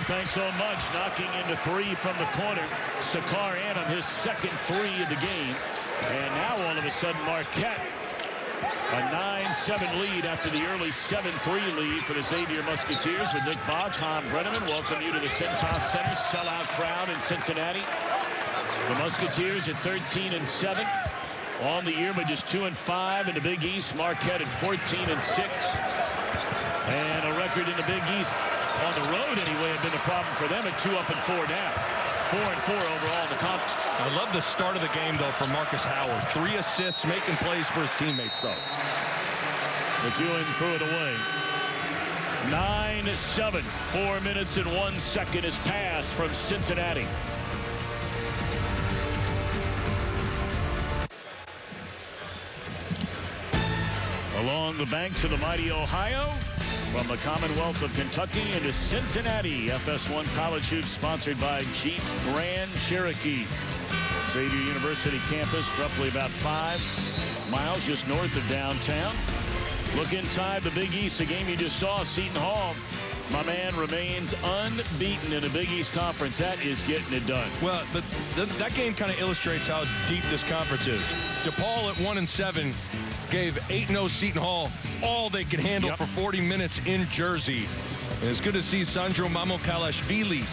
thanks so much. Knocking into three from the corner. Sakar Anam, his second three of the game. And now all of a sudden Marquette, a 9-7 lead after the early 7-3 lead for the Xavier Musketeers with Nick Baugh. Tom Brenneman, welcome you to the Cintas Center. Sellout crowd in Cincinnati. The Musketeers at 13-7 on the year, but just 2-5 in the Big East. Marquette at 14-6. And a record in the Big East on the road anyway had been the problem for them at 2 up and 4 down. 4-4 overall in the conference. I love the start of the game, though, for Marcus Howard. 3 assists, making plays for his teammates, though. McEwen threw it away. 9-7. 4 minutes and 1 second is passed from Cincinnati. Along the banks of the mighty Ohio, from the Commonwealth of Kentucky into Cincinnati, FS1 College Hoops sponsored by Jeep Grand Cherokee. Xavier University campus, roughly about 5 miles just north of downtown. Look inside the Big East, a game you just saw, Seton Hall. My man remains unbeaten in the Big East Conference. That is getting it done. Well, that game kind of illustrates how deep this conference is. DePaul at 1-7 gave 8-0 Seton Hall all they could handle for 40 minutes in Jersey. And it's good to see Sandro Mamukelashvili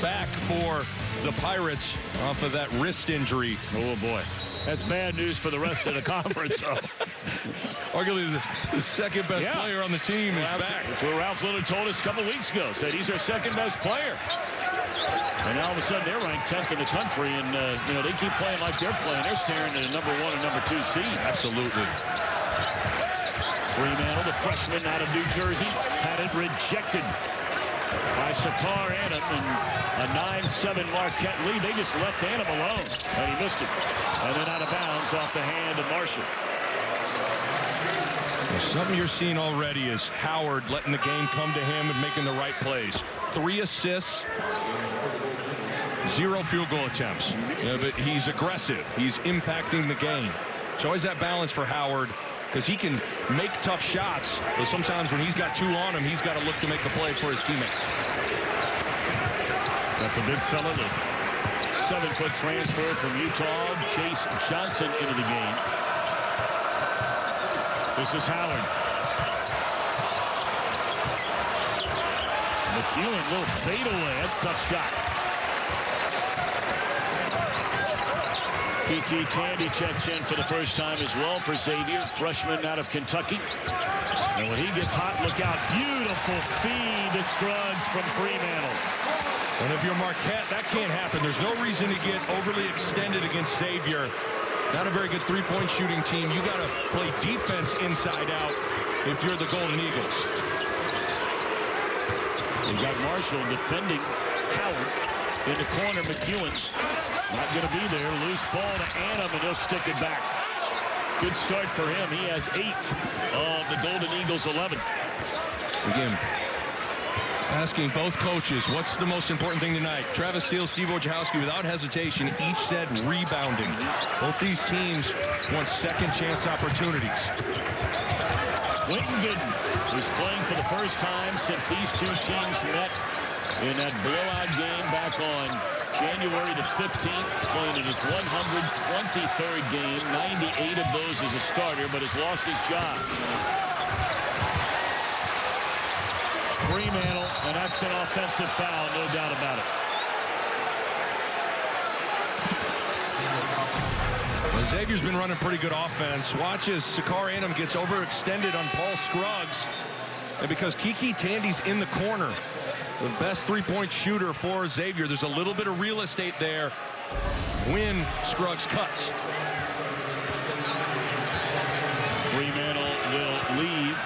back for the Pirates off of that wrist injury. Oh, boy. That's bad news for the rest of the conference. Arguably the second best player on the team is back. That's what Ralph Lillard told us a couple weeks ago. Said he's our second best player. And now all of a sudden they're ranked 10th in the country. And, you know, they keep playing like they're playing. They're staring at a number 1 and number 2 seed. Absolutely. Fremantle, the freshman out of New Jersey, had it rejected by Sakar Anam, and a 9-7 Marquette lead. They just left Anam alone, and he missed it. And then out of bounds off the hand of Marshall. Well, something you're seeing already is Howard letting the game come to him and making the right plays. 3 assists, 0 field goal attempts. But he's aggressive. He's impacting the game. It's always that balance for Howard, because he can make tough shots, but sometimes when he's got 2 on him, he's got to look to make a play for his teammates. Got the big fella, the 7-foot transfer from Utah, Chase Johnson, into the game. This is Howard. McEwen, little fadeaway. That's a tough shot. Kiki Tandy checks in for the first time as well for Xavier, freshman out of Kentucky. And when he gets hot, look out. Beautiful feed to Scruggs from Fremantle. And if you're Marquette, that can't happen. There's no reason to get overly extended against Xavier. Not a very good three-point shooting team. You got to play defense inside out if you're the Golden Eagles. We've got Marshall defending Howard. In the corner, McEwen not going to be there. Loose ball to Anam, and he'll stick it back. Good start for him. He has 8 of the Golden Eagles' 11. Again, asking both coaches, what's the most important thing tonight? Travis Steele, Steve Wojciechowski, without hesitation, each said rebounding. Both these teams want second chance opportunities. Quentin Gooden is playing for the first time since these two teams met in that blowout game back on January the 15th, playing in his 123rd game, 98 of those as a starter, but has lost his job. Fremantle, and that's an offensive foul, no doubt about it. Well, Xavier's been running pretty good offense. Watch as Sakar Anam gets overextended on Paul Scruggs. And because Kiki Tandy's in the corner, the best three-point shooter for Xavier, there's a little bit of real estate there when Scruggs cuts. Fremantle will leave.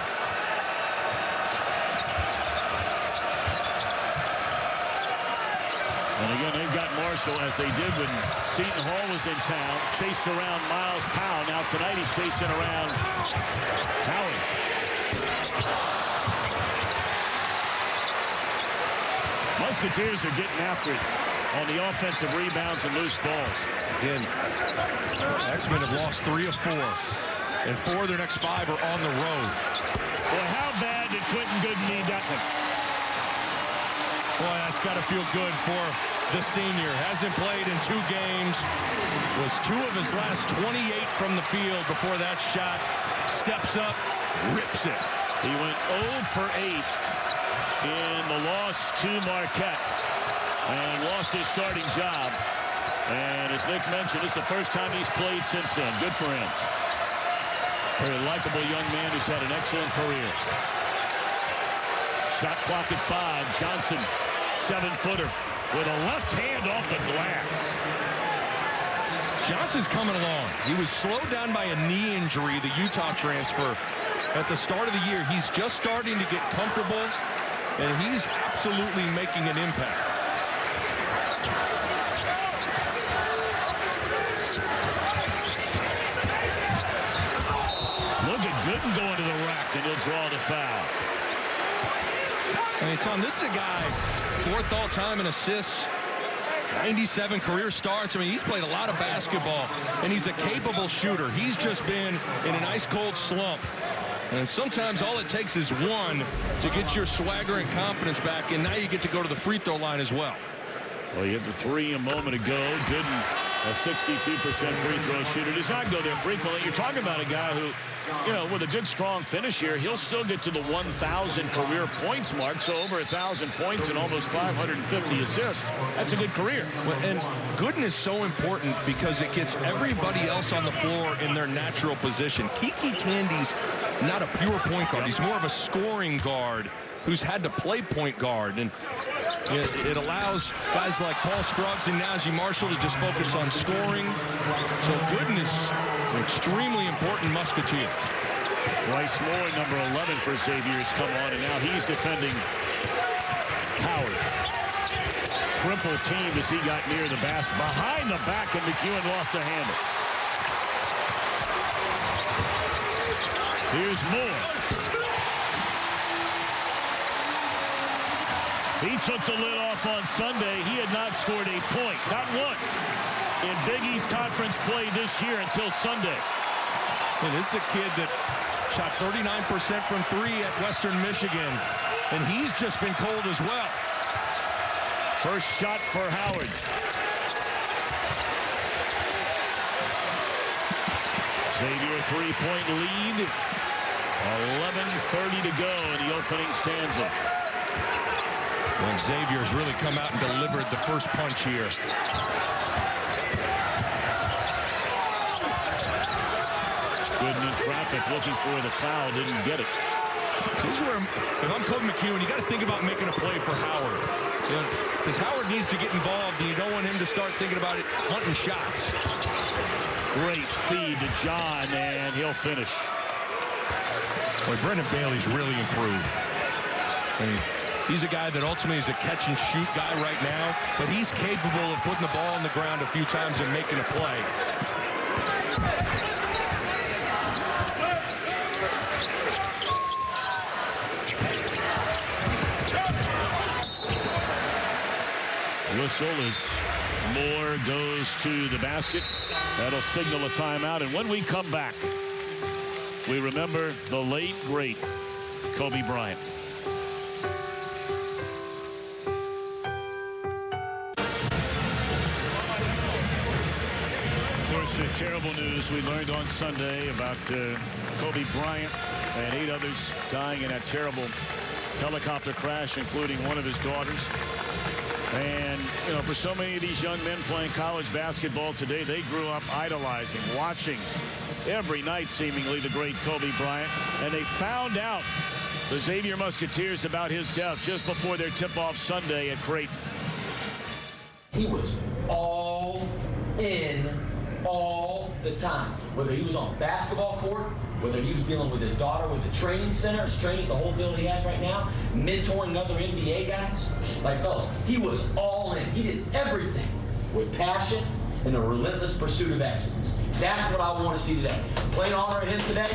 And again, they've got Marshall, as they did when Seton Hall was in town, chased around Miles Powell. Now tonight he's chasing around Howard. Musketeers are getting after it on the offensive rebounds and loose balls. Again, X-Men have lost 3 of 4, and 4 of their next 5 are on the road. Boy, how bad did Quentin Gooden need that one? Boy, that's got to feel good for the senior. Hasn't played in 2 games. Was 2 of his last 28 from the field before that shot. Steps up, rips it. He went 0 for 8 in the loss to Marquette and lost his starting job. And as Nick mentioned, it's the first time he's played since then. Good for him. Very likable young man who's had an excellent career. Shot clock at 5. Johnson, 7-footer with a left hand off the glass. Johnson's coming along. He was slowed down by a knee injury, the Utah transfer, at the start of the year. He's just starting to get comfortable, and he's absolutely making an impact. Look at Gooden going to the rack, and he'll draw the foul. I mean, Tom, this is a guy, 4th all-time in assists, 97 career starts. I mean, he's played a lot of basketball, and he's a capable shooter. He's just been in an ice-cold slump. And sometimes all it takes is one to get your swagger and confidence back, and now you get to go to the free throw line as well. Well, he hit the 3 a moment ago. Gooden, a 62% free throw shooter. Does not go there frequently. You're talking about a guy who, you know, with a good, strong finish here, he'll still get to the 1,000 career points mark. So over 1,000 points and almost 550 assists. That's a good career. Well, and Gooden is so important because it gets everybody else on the floor in their natural position. Kiki Tandy's not a pure point guard. He's more of a scoring guard who's had to play point guard, and it allows guys like Paul Scruggs and Najee Marshall to just focus on scoring. So Gooden is an extremely important musketeer. Bryce Moore, number 11 for Xavier, has come on, and now he's defending Howard. Triple team as he got near the basket. Behind the back, and McEwen lost a handle. Here's Moore. He took the lid off on Sunday. He had not scored a point, not one, in Big East Conference play this year until Sunday. And this is a kid that shot 39% from 3 at Western Michigan, and he's just been cold as well. First shot for Howard. Xavier, 3-point lead. 11:30 to go in the opening stanza. Well, Xavier's really come out and delivered the first punch here. Gooden in traffic looking for the foul, didn't get it. This is where, if I'm Kobe McEwen, you got to think about making a play for Howard. Because Howard needs to get involved, and you don't want him to start thinking about it, hunting shots. Great feed to John, and he'll finish. Boy, Brendan Bailey's really improved. I mean, he's a guy that ultimately is a catch-and-shoot guy right now, but he's capable of putting the ball on the ground a few times and making a play. Whistle as Moore goes to the basket. That'll signal a timeout. And when we come back, we remember the late, great Kobe Bryant. Of course, terrible news we learned on Sunday about Kobe Bryant and 8 others dying in that terrible helicopter crash, including one of his daughters. And, you know, for so many of these young men playing college basketball today, they grew up idolizing, watching every night, seemingly, the great Kobe Bryant. And they found out, the Xavier Musketeers, about his death just before their tip-off Sunday at Creighton. He was all in all the time. Whether he was on basketball court, whether he was dealing with his daughter with the training center, his training, the whole deal he has right now, mentoring other NBA guys. Like, fellas, he was all in. He did everything with passion and a relentless pursuit of excellence. That's what I want to see today. Plain honor at him today.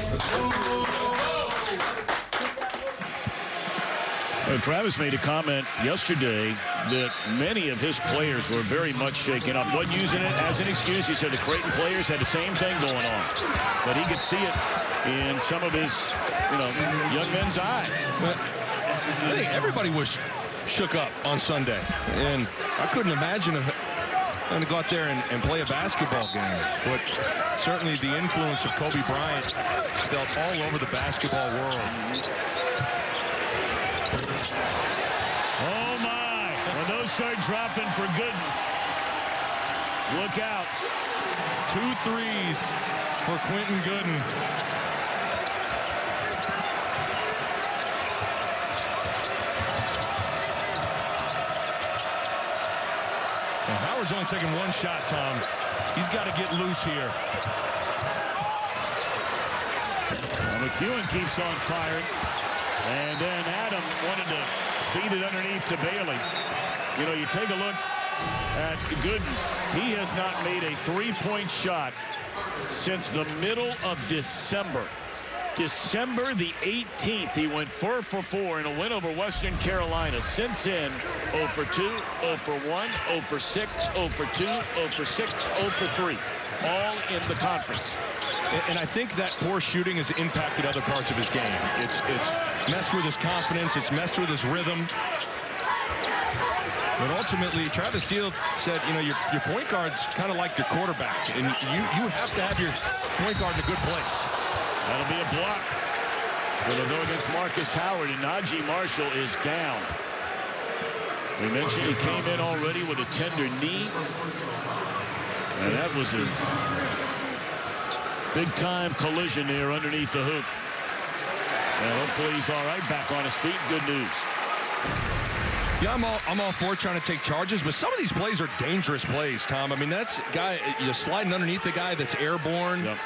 Travis made a comment yesterday that many of his players were very much shaken up. Wasn't using it as an excuse. He said the Creighton players had the same thing going on. But he could see it in some of his, young men's eyes. But I think everybody was shook up on Sunday. And I couldn't imagine going to go out there and play a basketball game. But certainly the influence of Kobe Bryant is felt all over the basketball world. Oh, my. When those start dropping for Gooden, look out. 2 threes for Quentin Gooden. Now, Howard's only taking 1 shot, Tom. He's got to get loose here. Well, McEwen keeps on firing. And then Adam wanted to feed it underneath to Bailey. You know, you take a look at Gooden. He has not made a 3-point shot since the middle of December. December the 18th, he went 4 for 4 in a win over Western Carolina. Since then, 0 for 2, 0 for 1, 0 for 6, 0 for 2, 0 for 6, 0 for 3. All in the conference. And I think that poor shooting has impacted other parts of his game. It's messed with his confidence. It's messed with his rhythm. But ultimately, Travis Steele said, you know, your point guard's kind of like your quarterback. And you have to have your point guard in a good place. That'll be a block. It'll go against Marcus Howard, and Najee Marshall is down. We mentioned he came in already with a tender knee. And that was a big-time collision there underneath the hoop. And hopefully he's all right, back on his feet. Good news. Yeah, I'm all for trying to take charges, but some of these plays are dangerous plays, Tom. I mean, that's guy, you're sliding underneath the guy that's airborne. Yep.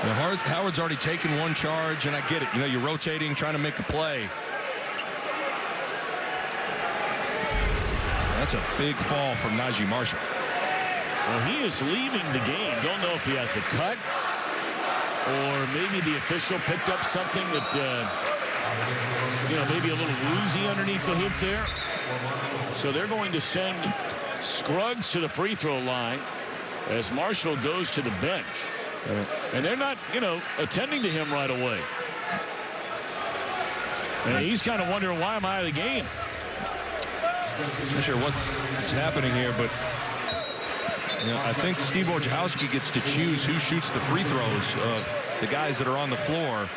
You know, Howard's already taken 1 charge, and I get it. You know, you're rotating, trying to make a play. That's a big fall from Najee Marshall. Well, he is leaving the game. Don't know if he has a cut or maybe the official picked up something that, you know, maybe a little woozy underneath the hoop there. So they're going to send Scruggs to the free throw line as Marshall goes to the bench. And they're not, you know, attending to him right away. And he's kind of wondering, why am I out of the game? Not sure what's happening here, but you know, I think Steve Wojciechowski gets to choose who shoots the free throws of the guys that are on the floor.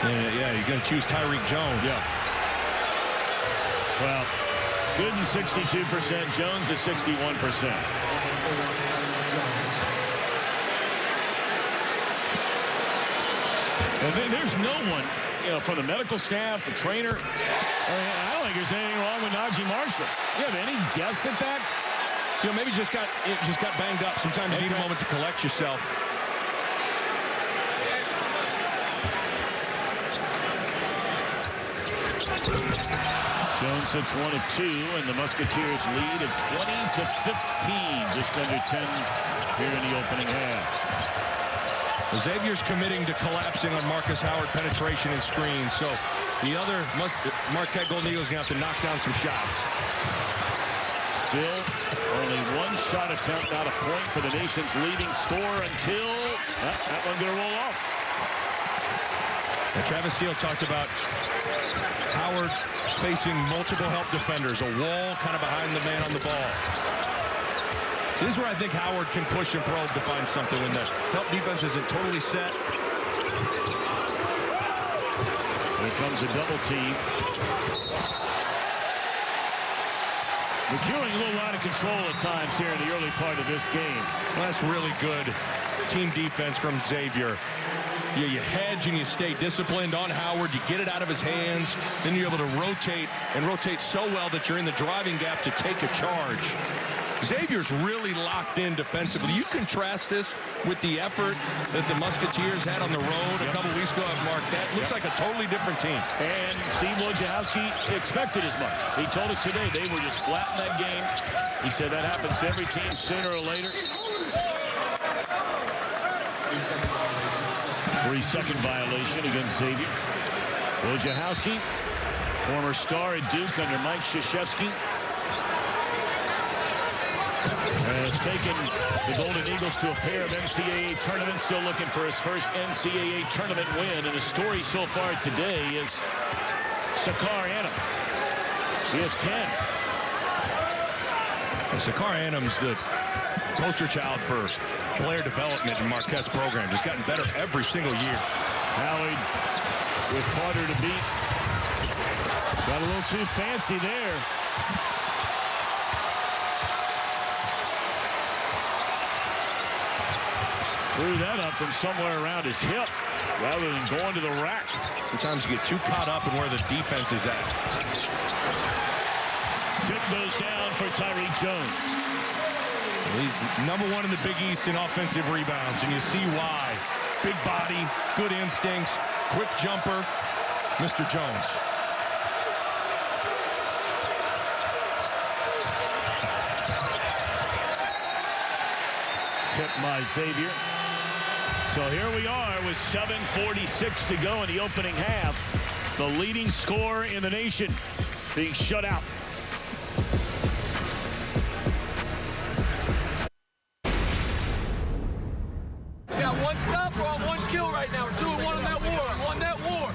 And, yeah, you're going to choose Tyreek Jones. Yeah. Well, Gooden 62%, Jones is 61%. And then there's no one, you know, from the medical staff, the trainer. I don't think there's anything wrong with Najee Marshall. You have any guess at that? You know, maybe just got banged up. Sometimes you need a moment to collect yourself. Jones hits 1 of 2, and the Musketeers lead at 20-15, just under 10 here in the opening half. Xavier's committing to collapsing on Marcus Howard penetration and screens, so the other Marquette Golden Eagles going to have to knock down some shots. Still only 1 shot attempt, not a point for the nation's leading scorer until that one's going to roll off. And Travis Steele talked about Howard facing multiple help defenders, a wall kind of behind the man on the ball. So this is where I think Howard can push and probe to find something when the help defense isn't totally set. Here comes a double team. McEwen a little out of control at times here in the early part of this game. Well, that's really good team defense from Xavier. You hedge and you stay disciplined on Howard. You get it out of his hands. Then you're able to rotate and rotate so well that you're in the driving gap to take a charge. Xavier's really locked in defensively. You contrast this with the effort that the Musketeers had on the road a couple weeks ago at Marquette. Looks like a totally different team. And Steve Wojciechowski expected as much. He told us today they were just flat in that game. He said that happens to every team sooner or later. 3-second violation against Xavier. Wojciechowski, former star at Duke under Mike Krzyzewski. Has taken the Golden Eagles to a pair of NCAA tournaments. Still looking for his first NCAA tournament win. And the story so far today is Sakar Anam. He has 10. Sakar Anam's the poster child for player development in Marquette's program. Just gotten better every single year. Howard with Carter to beat. Got a little too fancy there. Threw that up from somewhere around his hip rather than going to the rack. Sometimes you get too caught up in where the defense is at. Tip goes down for Tyreek Jones. He's #1 in the Big East in offensive rebounds, and you see why. Big body, good instincts, quick jumper, Mr. Jones. Tip by Xavier. So here we are with 7:46 to go in the opening half. The leading scorer in the nation being shut out. We got one stop, we're on 1 kill right now. We're 2-1 on that war. On that war.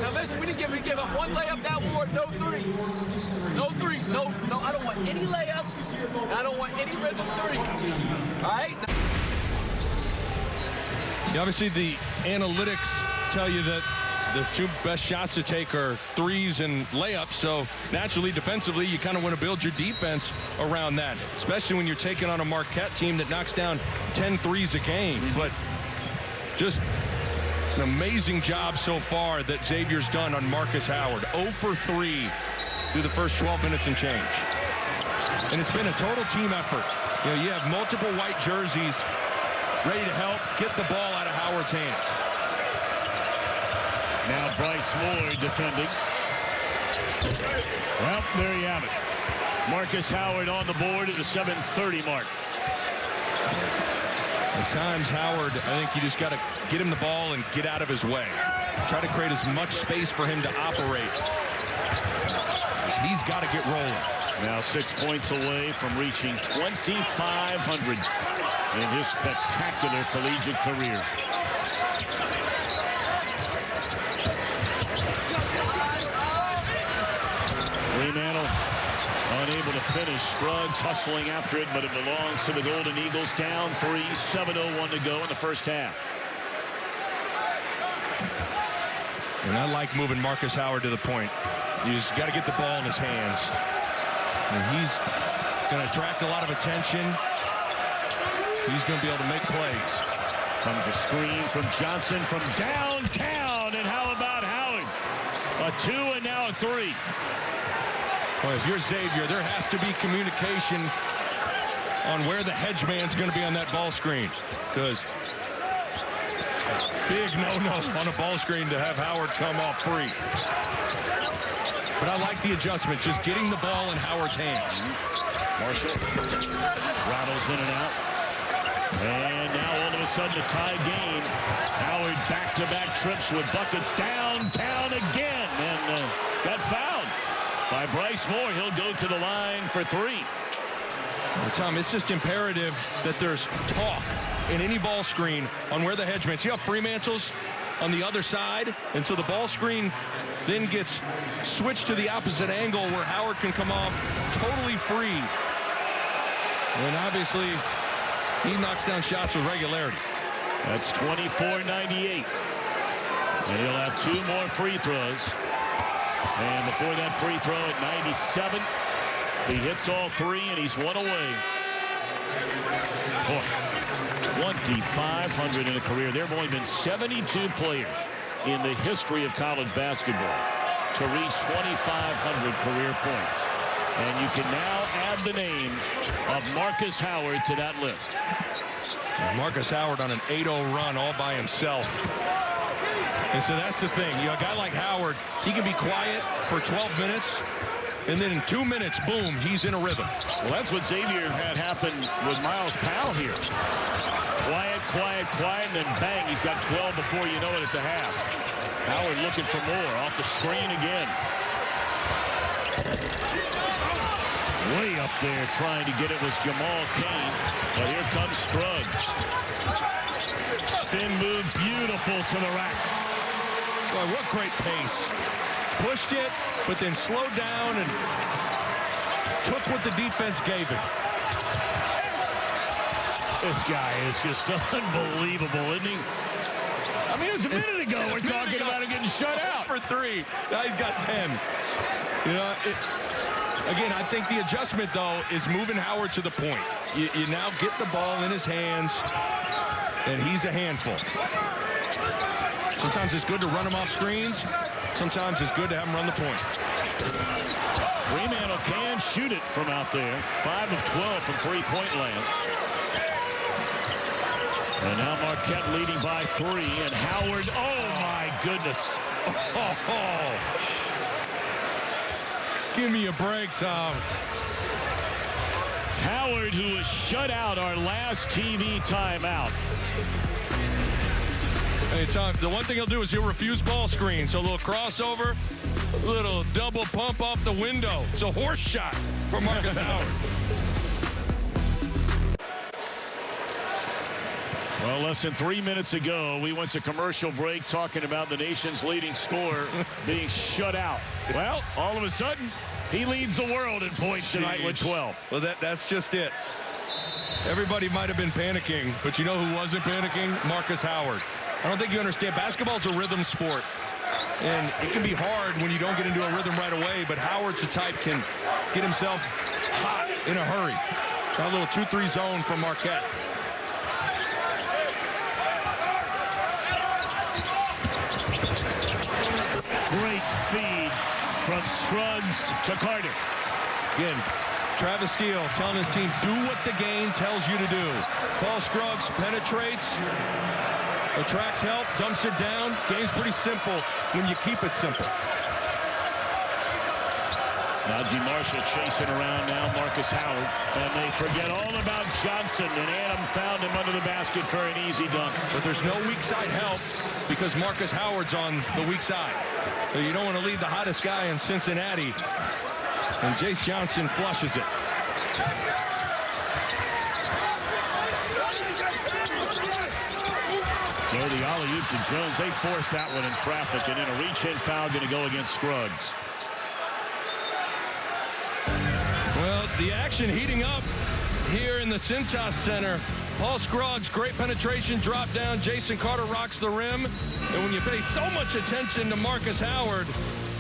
Now listen, we didn't give up one layup that war, no threes. No threes, no, I don't want any layups. I don't want any rhythm threes. All right? Obviously, the analytics tell you that the two best shots to take are threes and layups. So naturally, defensively, you kind of want to build your defense around that, especially when you're taking on a Marquette team that knocks down 10 threes a game. But just an amazing job so far that Xavier's done on Marcus Howard. 0 for 3 through the first 12 minutes and change. And it's been a total team effort. You know, you have multiple white jerseys ready to help get the ball out of Howard's hands. Now Bryce Moore defending. Well, there you have it. Marcus Howard on the board at the 7:30 mark. At times, Howard, I think you just got to get him the ball and get out of his way. Try to create as much space for him to operate. He's got to get rolling. Now 6 points away from reaching 2,500 in his spectacular collegiate career. Fremantle unable to finish. Scruggs hustling after it, but it belongs to the Golden Eagles. Down 3, 7:01 to go in the first half. And I like moving Marcus Howard to the point. He's got to get the ball in his hands. And he's going to attract a lot of attention. He's going to be able to make plays. Comes a screen from Johnson from downtown. And how about Howard? A 2 and now a 3. Well, if you're Xavier, there has to be communication on where the hedge man's going to be on that ball screen. Because big no-no on a ball screen to have Howard come off free. But I like the adjustment, just getting the ball in Howard's hands. Marshall rattles in and out. And now all of a sudden a tie game. Howard back-to-back trips with buckets downtown again. And got fouled by Bryce Moore. He'll go to the line for 3. Well, Tom, it's just imperative that there's talk in any ball screen on where the hedge man. See how Fremantle's on the other side? And so the ball screen then gets switched to the opposite angle where Howard can come off totally free. And obviously, he knocks down shots with regularity. That's 24-98. And he'll have 2 more free throws. And before that free throw at 97, he hits all 3 and he's 1 away. Boy, 2,500 in a career. There have only been 72 players in the history of college basketball to reach 2,500 career points. And you can now add the name of Marcus Howard to that list. And Marcus Howard on an 8-0 run all by himself. And so that's the thing. You know, a guy like Howard, he can be quiet for 12 minutes, and then in 2 minutes, boom, he's in a rhythm. Well, that's what Xavier had happen with Miles Powell here. Quiet, quiet, quiet, and then bang, he's got 12 before you know it at the half. Howard looking for more off the screen again. Way up there trying to get it was Jamal Cain. But here comes Scruggs. Spin move, beautiful to the rack. Boy, what great pace. Pushed it, but then slowed down and took what the defense gave him. This guy is just unbelievable, isn't he? I mean, it was a minute ago we're talking about him getting shut out. For 3. Now he's got 10. You know, again, I think the adjustment, though, is moving Howard to the point. You now get the ball in his hands, and he's a handful. Sometimes it's good to run him off screens. Sometimes it's good to have him run the point. Fremantle can shoot it from out there. 5 of 12 from three-point land. And now Marquette leading by 3. And Howard, oh, my goodness. Oh. Give me a break, Tom. Howard, who was shut out our last TV timeout. Hey, Tom, the one thing he'll do is he'll refuse ball screen. So a little crossover, a little double pump off the window. It's a horse shot for Marcus Howard. Well, less than 3 minutes ago, we went to commercial break talking about the nation's leading scorer being shut out. Well, all of a sudden, he leads the world in points tonight with 12. Well, that's just it. Everybody might have been panicking, but you know who wasn't panicking? Marcus Howard. I don't think you understand. Basketball's a rhythm sport, and it can be hard when you don't get into a rhythm right away, but Howard's the type can get himself hot in a hurry. Got a little 2-3 zone from Marquette. Great feed from Scruggs to Carter. Again, Travis Steele telling his team, do what the game tells you to do. Paul Scruggs penetrates, attracts help, dumps it down. Game's pretty simple when you keep it simple. Najee Marshall chasing around now, Marcus Howard. And they forget all about Johnson, and Adam found him under the basket for an easy dunk. But there's no weak side help because Marcus Howard's on the weak side. So you don't want to leave the hottest guy in Cincinnati. And Jace Johnson flushes it. So the alley-oop to Jones. They force that one in traffic, and then a reach-in foul going to go against Scruggs. Well, the action heating up here in the Cintas Center. Paul Scruggs, great penetration, drop down. Jason Carter rocks the rim. And when you pay so much attention to Marcus Howard,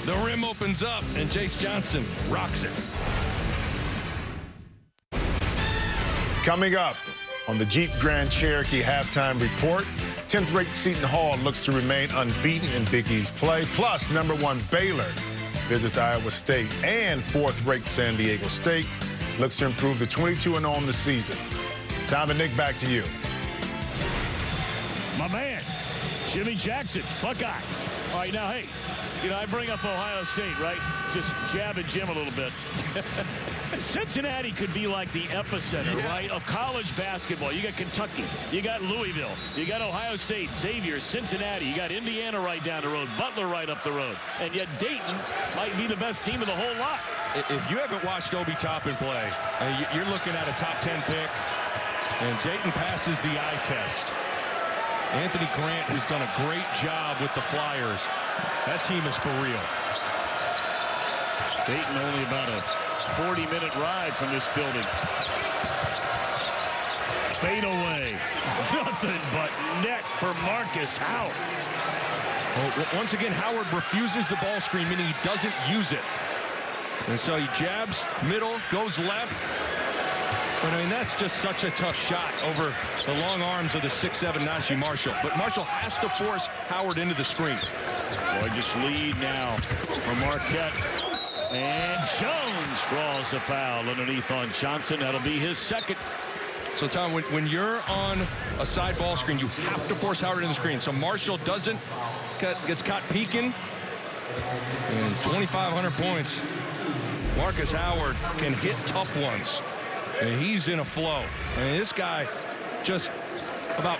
the rim opens up, and Jace Johnson rocks it. Coming up on the Jeep Grand Cherokee halftime report, 10th-ranked Seton Hall looks to remain unbeaten in Big East play. Plus, #1 Baylor visits Iowa State, and 4th-ranked San Diego State looks to improve to 22-0 on the season. Tom and Nick, back to you. My man, Jimmy Jackson, Buckeye. All right, now, hey, you know, I bring up Ohio State, right? Just jabbing Jim a little bit. Cincinnati could be like the epicenter, right, of college basketball. You got Kentucky, you got Louisville, you got Ohio State, Xavier, Cincinnati, you got Indiana right down the road, Butler right up the road, and yet Dayton might be the best team of the whole lot. If you haven't watched Obi Toppin play, you're looking at a top 10 pick, and Dayton passes the eye test. Anthony Grant has done a great job with the Flyers. That team is for real. Dayton only about a 40-minute ride from this building. Fade away. Nothing but net for Marcus Howard. Well, once again, Howard refuses the ball screen, meaning he doesn't use it. And so he jabs, middle, goes left. But I mean, that's just such a tough shot over the long arms of the 6'7" Najee Marshall. But Marshall has to force Howard into the screen. Gorgeous lead now for Marquette. And Jones draws a foul underneath on Johnson. That'll be his second. So, Tom, when you're on a side ball screen, you have to force Howard in the screen. So Marshall gets caught peeking. And 2,500 points. Marcus Howard can hit tough ones. And he's in a flow. And this guy just about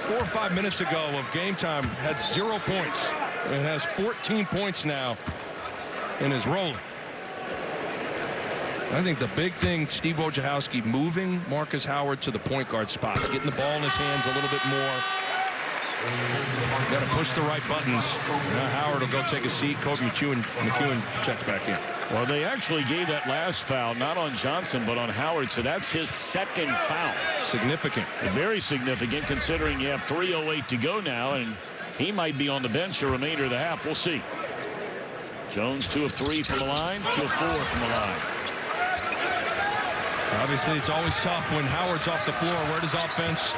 4 or 5 minutes ago of game time had 0 points and has 14 points now and is rolling. I think the big thing, Steve Wojciechowski moving Marcus Howard to the point guard spot, getting the ball in his hands a little bit more. Got to push the right buttons. Now Howard will go take a seat. Kobe McEwen checks back in. Well, they actually gave that last foul, not on Johnson, but on Howard, so that's his second foul. Significant. Very significant, considering you have 3:08 to go now, and he might be on the bench the remainder of the half. We'll see. Jones 2 of 3 from the line, 2 of 4 from the line. Obviously, it's always tough when Howard's off the floor. Where does offense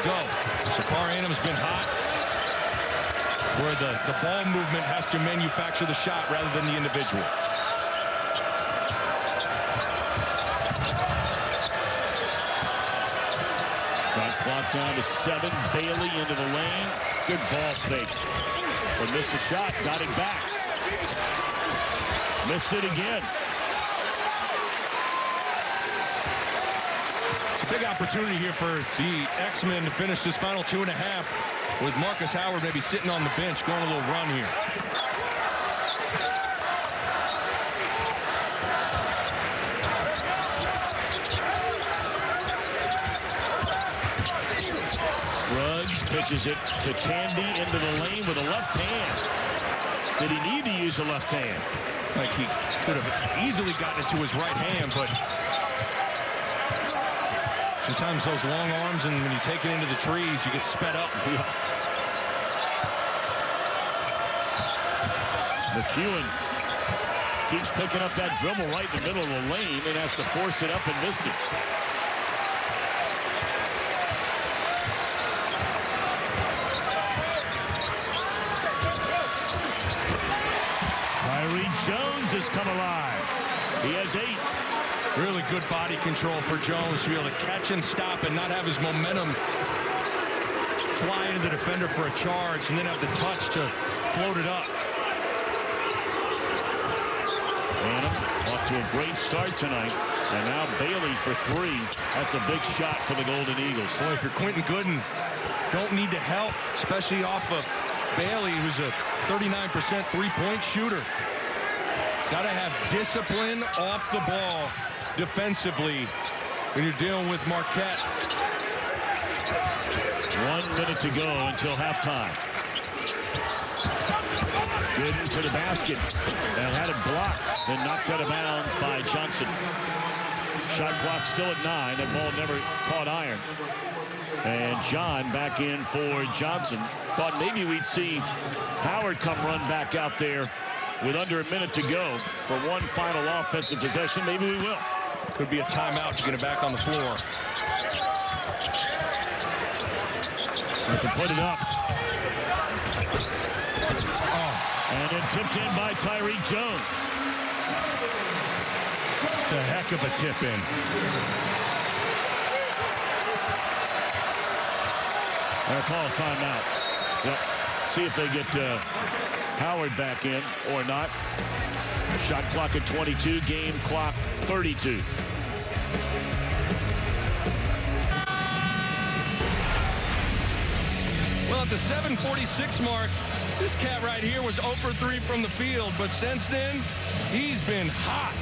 go? Sakar Adams been hot, where the ball movement has to manufacture the shot rather than the individual. Shot clock down to 7. Bailey into the lane. Good ball fake. But missed a shot. Got it back. Missed it again. Big opportunity here for the X-Men to finish this final 2.5 with Marcus Howard maybe sitting on the bench, going a little run here. Scruggs pitches it to Tandy into the lane with a left hand. Did he need to use a left hand? Like he could have easily gotten it to his right hand, but sometimes those long arms, and when you take it into the trees, you get sped up. McEwen keeps picking up that dribble right in the middle of the lane and has to force it up and missed it. Jones has come alive. He has 8. Really good body control for Jones to be able to catch and stop and not have his momentum fly into the defender for a charge and then have the touch to float it up. Adam off to a great start tonight. And now Bailey for 3. That's a big shot for the Golden Eagles. Boy, if you're Quentin Gooden, don't need to help, especially off of Bailey, who's a 39% three-point shooter. Got to have discipline off the ball defensively when you're dealing with Marquette. 1 minute to go until halftime. Gooden to the basket and had it blocked, then knocked out of bounds by Johnson. Shot clock still at 9. That ball never caught iron. And John back in for Johnson. Thought maybe we'd see Howard come run back out there with under a minute to go for one final offensive possession. Maybe we will. Could be a timeout to get it back on the floor. And to put it up. And then tipped in by Tyreek Jones. The heck of a tip in. They'll call a timeout. Yep. See if they get Howard back in or not. Shot clock at 22, game clock 32. Well, at the 7:46 mark, this cat right here was 0 for 3 from the field, but since then, he's been hot.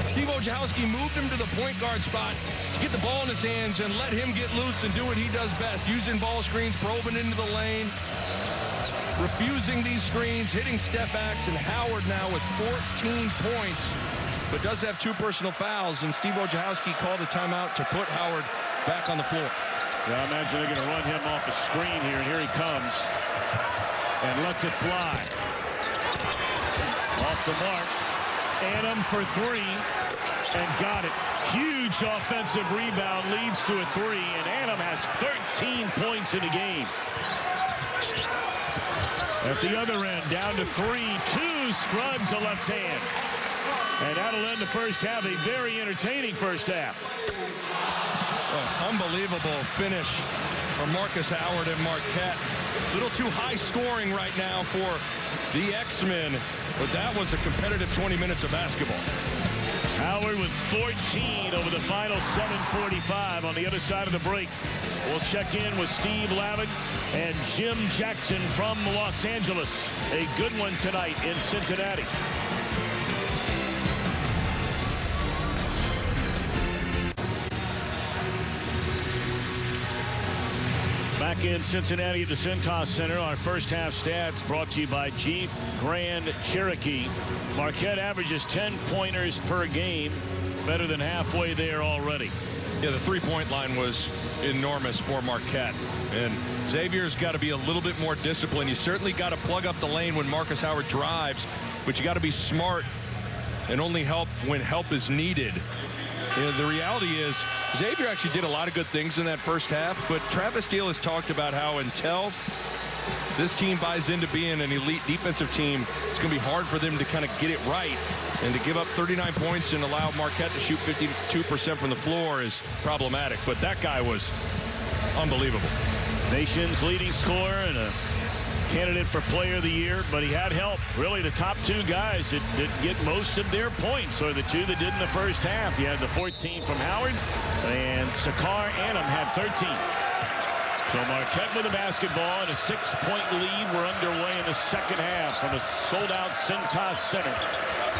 Steve Wojciechowski moved him to the point guard spot to get the ball in his hands and let him get loose and do what he does best, using ball screens, probing into the lane, refusing these screens, hitting step backs, and Howard now with 14 points, but does have 2 personal fouls, and Steve Wojciechowski called a timeout to put Howard back on the floor. Yeah, I imagine they're going to run him off a screen here, and here he comes and lets it fly. Off the mark. Adam for 3 and got it. Huge offensive rebound, leads to a 3, and Adam has 13 points in the game. At the other end, down to 3, 2, Scruggs a left hand. And that'll end the first half, a very entertaining first half. Unbelievable finish from Marcus Howard and Marquette. A little too high scoring right now for the X-Men, but that was a competitive 20 minutes of basketball. Howard with 14 over the final 7:45 on the other side of the break. We'll check in with Steve Lavin and Jim Jackson from Los Angeles. A good one tonight in Cincinnati. Back in Cincinnati at the Cintas Center, our first half stats brought to you by Jeep Grand Cherokee. Marquette averages 10 pointers per game, better than halfway there already. Yeah, the three-point line was enormous for Marquette. And Xavier's got to be a little bit more disciplined. You certainly got to plug up the lane when Marcus Howard drives, but you got to be smart and only help when help is needed. You know, the reality is Xavier actually did a lot of good things in that first half, but Travis Steele has talked about how until this team buys into being an elite defensive team, it's going to be hard for them to kind of get it right. And to give up 39 points and allow Marquette to shoot 52% from the floor is problematic. But that guy was unbelievable. Nation's leading scorer and a candidate for player of the year, but he had help. Really, the top two guys that get most of their points are the two that did in the first half. You had the 14 from Howard, and Sakar Annam had 13. So Marquette with the basketball and a 6-point lead. We're underway in the second half from a sold-out Cintas Center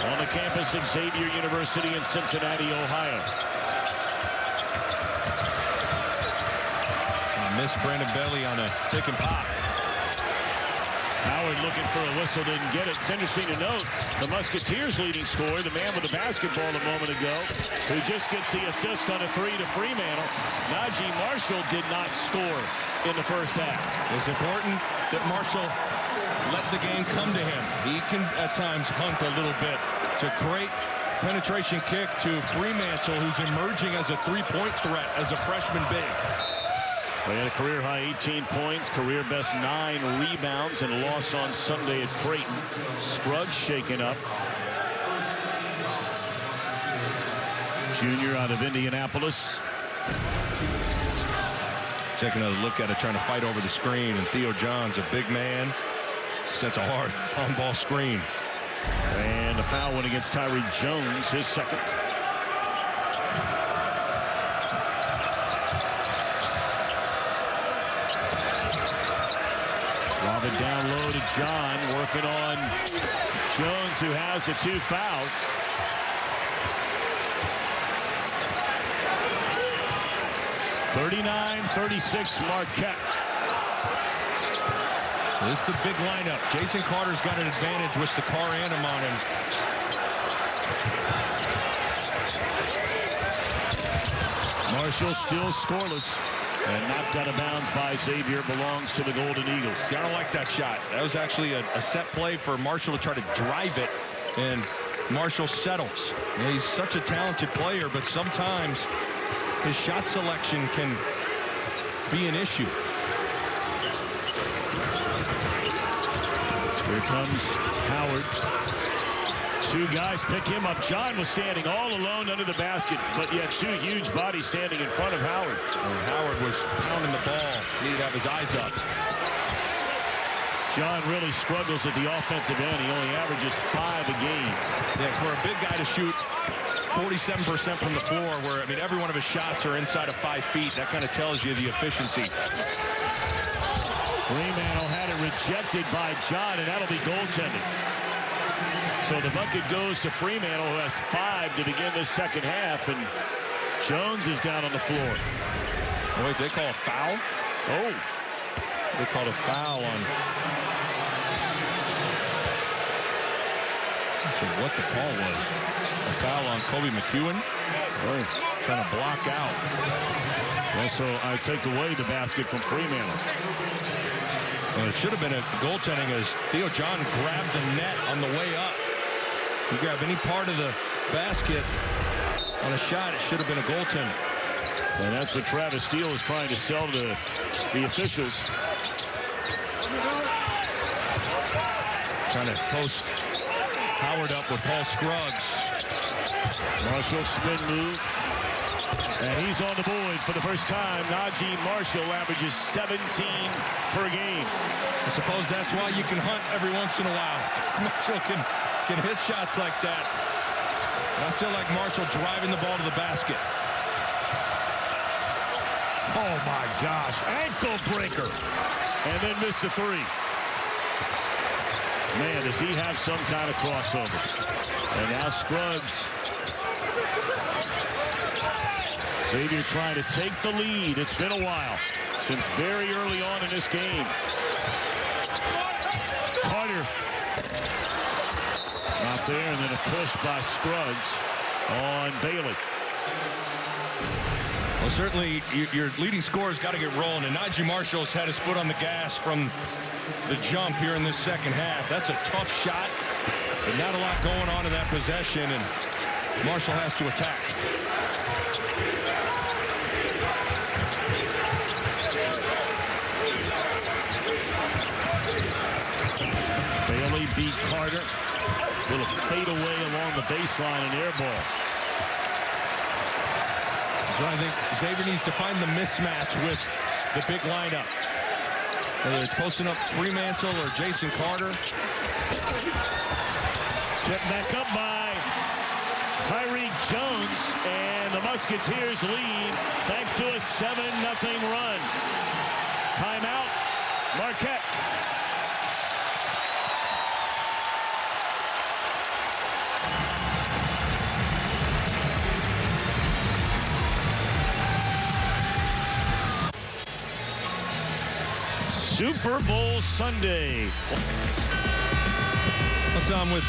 on the campus of Xavier University in Cincinnati, Ohio. Miss Brandon Bailey on a pick and pop. Howard looking for a whistle, didn't get it. It's interesting to note the Musketeers' leading scorer, the man with the basketball a moment ago, who just gets the assist on a three to Fremantle. Najee Marshall did not score in the first half. It's important that Marshall let the game come to him. He can at times hunt a little bit. It's a great penetration kick to Fremantle, who's emerging as a three-point threat as a freshman big. They had a career-high 18 points, career-best 9 rebounds, and a loss on Sunday at Creighton. Scruggs shaken up. Junior out of Indianapolis. Taking another look at it, trying to fight over the screen, and Theo John's a big man. Sets a hard on-ball screen. And a foul went against Tyree Jones, his second. Robin down low to John, working on Jones, who has the 2 fouls. (39-36) Marquette. This is the big lineup. Jason Carter's got an advantage with Sakar Annam on him. Marshall still scoreless. And knocked out of bounds by Xavier, belongs to the Golden Eagles. See, I don't like that shot. That was actually a set play for Marshall to try to drive it, and Marshall settles. You know, he's such a talented player, but sometimes his shot selection can be an issue. Here comes Howard. 2 guys pick him up. John was standing all alone under the basket, but yet 2 huge bodies standing in front of Howard. Howard was pounding the ball. He needed to have his eyes up. John really struggles at the offensive end. He only averages 5 a game. Yeah, for a big guy to shoot 47% from the floor, where, I mean, every one of his shots are inside of 5 feet. That kind of tells you the efficiency. Fremantle had it rejected by John, and that'll be goaltending. So the bucket goes to Fremantle, who has 5 to begin this second half, and Jones is down on the floor. Oh, wait, they call a foul? Oh. They called a foul on... So what the call was? A foul on Kobe McEwen? Oh. Trying to block out. Also, I take away the basket from Fremantle. Well, it should have been a goaltending as Theo John grabbed the net on the way up. You grab any part of the basket on a shot, it should have been a goaltending. And that's what Travis Steele is trying to sell to the officials. Trying to post Howard up with Paul Scruggs. Marshall spin move. And he's on the board for the first time. Najee Marshall averages 17 per game. I suppose that's why you can hunt every once in a while. Marshall can hit shots like that. And I still like Marshall driving the ball to the basket. Oh my gosh, ankle breaker. And then missed the 3. Man, does he have some kind of crossover. And now Scruggs. Xavier trying to take the lead. It's been a while. since very early on in this game. Carter. Not there, and then a push by Scruggs on Bailey. Well, certainly your leading scorer's got to get rolling, and Najee Marshall's had his foot on the gas from the jump here in this second half. That's a tough shot, but not a lot going on in that possession, and Marshall has to attack. Bailey beat Carter. Little fade away along the baseline and air ball. So I think Xavier needs to find the mismatch with the big lineup. Whether it's posting up Fremantle or Jason Carter. Tipped back up by Tyreek Jones, and the Musketeers lead thanks to a 7-0 run. Timeout, Marquette. Super Bowl Sunday. What's on with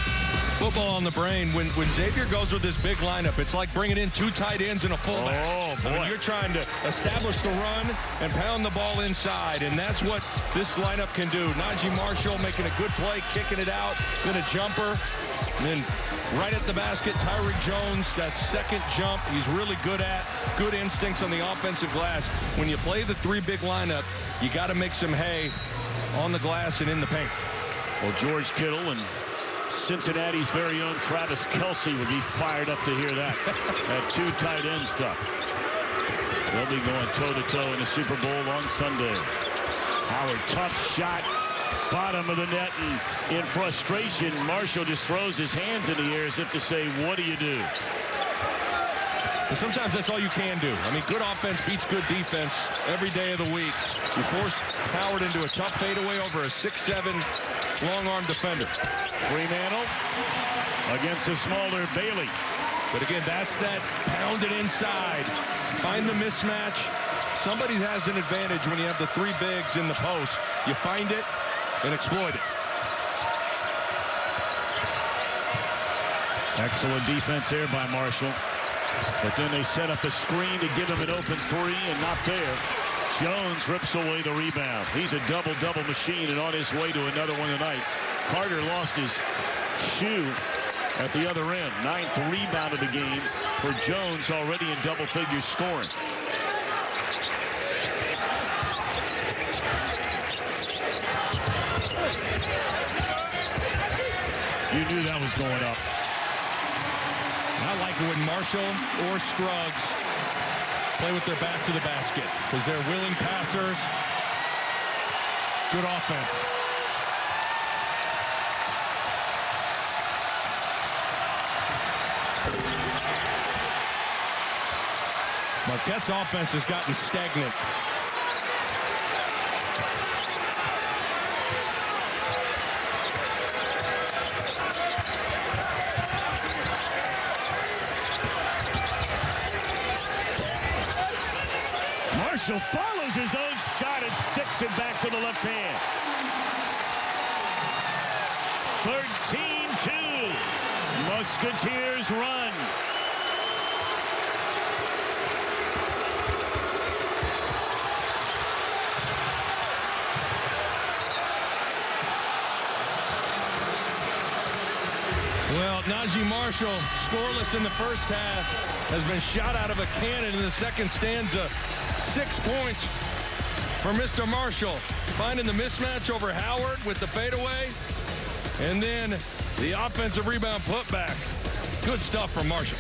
football on the brain? When Xavier goes with this big lineup, it's like bringing in 2 tight ends and a fullback. Oh, boy. I mean, you're trying to establish the run and pound the ball inside, and that's what this lineup can do. Najee Marshall making a good play, kicking it out, then a jumper, and then right at the basket, Tyreek Jones, that second jump, he's really good at. Good instincts on the offensive glass. When you play the 3 big lineup, you got to make some hay on the glass and in the paint. Well, George Kittle and Cincinnati's very own Travis Kelce would be fired up to hear that. That 2 tight end stuff. They'll be going toe-to-toe in the Super Bowl on Sunday. Howard, tough shot. Bottom of the net, and in frustration, Marshall just throws his hands in the air as if to say, what do you do? And sometimes that's all you can do. I mean, good offense beats good defense every day of the week. You force Howard into a tough fadeaway over a 6'7" long-arm defender. Fremantle against a smaller Bailey. But again, that's that pounded inside. Find the mismatch. Somebody has an advantage when you have the 3 bigs in the post. You find it and exploit it. Excellent defense there by Marshall. But then they set up a screen to give him an open 3, and not there. Jones rips away the rebound. He's a double-double machine and on his way to another one tonight. Carter lost his shoe at the other end. 9th rebound of the game for Jones, already in double figures scoring. You knew that was going up. I like it when Marshall or Scruggs play with their back to the basket because they're willing passers. Good offense. Marquette's offense has gotten stagnant. Marshall follows his own shot and sticks it back to the left hand. 13-2. Musketeers run. Well, Najee Marshall, scoreless in the first half, has been shot out of a cannon in the second stanza. 6 points for Mr. Marshall. Finding the mismatch over Howard with the fadeaway. And then the offensive rebound putback. Good stuff from Marshall.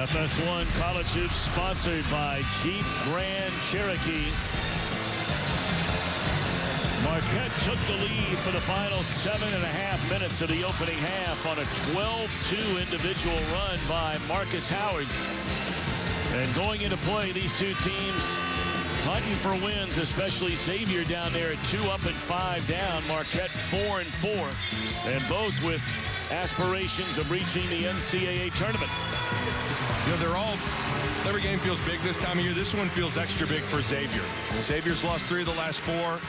FS1 College Hoops sponsored by Jeep Grand Cherokee. Marquette took the lead for the final 7.5 minutes of the opening half on a 12-2 individual run by Marcus Howard. And going into play, these 2 teams hunting for wins, especially Xavier down there at 2 up and 5 down. Marquette 4-4, and both with aspirations of reaching the NCAA tournament. You know, every game feels big this time of year. This one feels extra big for Xavier. And Xavier's lost 3 of the last 4.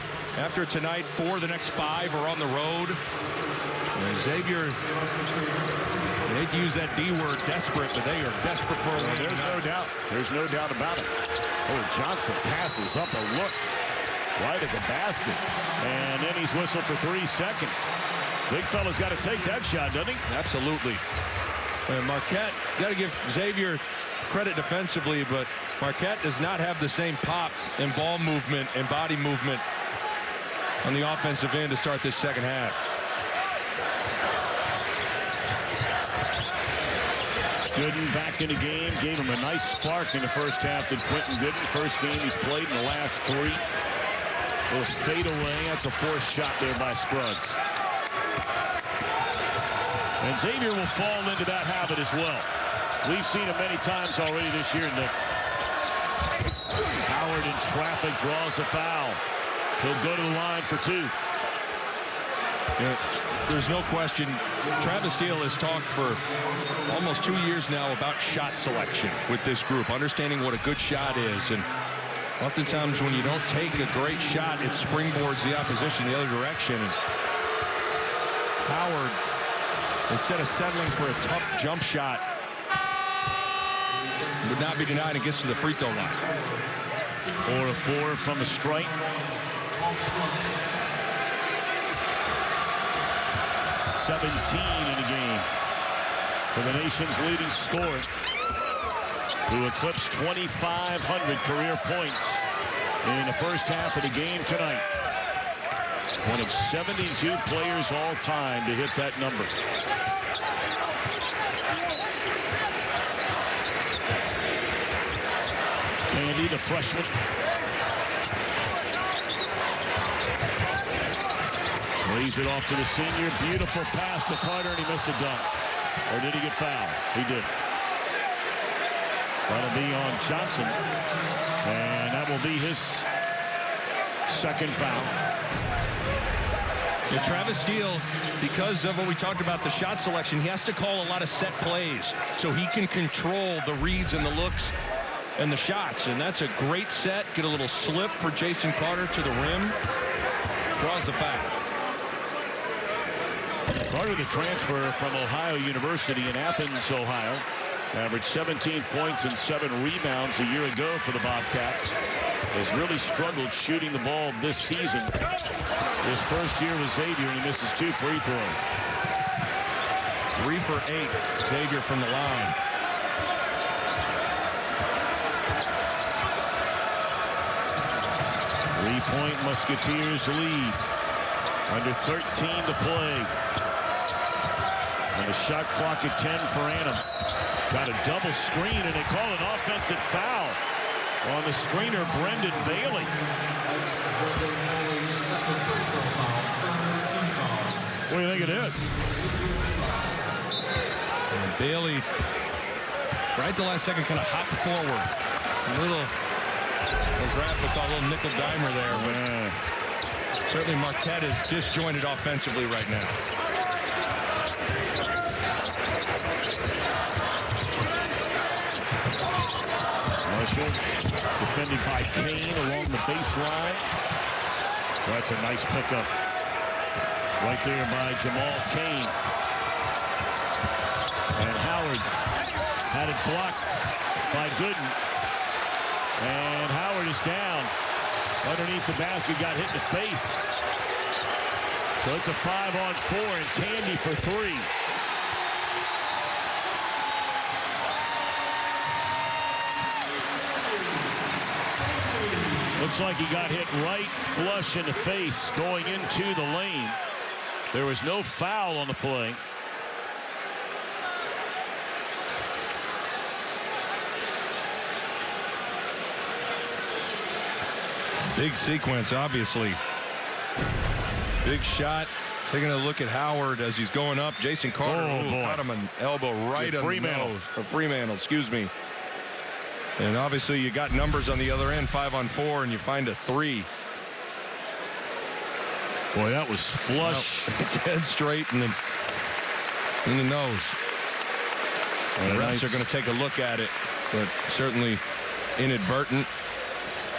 After tonight, 4 of the next 5 are on the road. And Xavier, I hate to use that D word, desperate, but they are desperate for a win. There's no doubt. There's no doubt about it. Oh, Johnson passes up a look right at the basket. And then he's whistled for 3 seconds. Big fella's got to take that shot, doesn't he? Absolutely. And Marquette, got to give Xavier credit defensively, but Marquette does not have the same pop and ball movement and body movement on the offensive end to start this second half. Gooden back in the game, gave him a nice spark in the first half. Did Quentin Gooden, first game he's played in the last 3. Little fade away. That's a forced shot there by Scruggs. And Xavier will fall into that habit as well. We've seen it many times already this year, Nick. Howard in traffic draws a foul. He'll go to the line for 2. Yeah, there's no question. Travis Steele has talked for almost 2 years now about shot selection with this group, understanding what a good shot is. And oftentimes when you don't take a great shot, it springboards the opposition the other direction. And Howard, instead of settling for a tough jump shot, would not be denied and gets to the free throw line. 4 of 4 from the strike. 17 in the game for the nation's leading scorer, who eclipsed 2,500 career points in the first half of the game tonight. One of 72 players all time to hit that number. Candy, the freshman. Lays it off to the senior. Beautiful pass to Carter, and he missed a dunk. Or did he get fouled? He did. That'll be on Johnson. And that will be his second foul. Yeah, Travis Steele, because of what we talked about, the shot selection, he has to call a lot of set plays so he can control the reads and the looks and the shots. And that's a great set. Get a little slip for Jason Carter to the rim. Draws the foul. Carter, the transfer from Ohio University in Athens, Ohio, averaged 17 points and 7 rebounds a year ago for the Bobcats. Has really struggled shooting the ball this season. His first year with Xavier, and he misses 2 free throws. 3 for 8, Xavier from the line. Three-point Musketeers lead. Under 13 to play. And the shot clock at 10 for Annam. Got a double screen, and they call an offensive foul on the screener, Brendan Bailey. What do you think of this? And Bailey, right the last second, kind of hopped forward. A little, as Raph would call a little nickel dimer there. But certainly Marquette is disjointed offensively right now. Marshall defended by Kane along the baseline. That's a nice pickup right there by Jamal Kane. And Howard had it blocked by Gooden. And Howard is down underneath the basket, got hit in the face. So it's a 5-on-4, and Tandy for 3. Looks like he got hit right flush in the face going into the lane. There was no foul on the play. Big sequence, obviously. Big shot. Taking a look at Howard as he's going up. Jason Carter caught him an elbow right on the nose. Fremantle, excuse me. And obviously you got numbers on the other end, 5-on-4, and you find a 3. Boy, that was flush. Dead straight. And then in the nose. And the refs are going to take a look at it, but certainly inadvertent.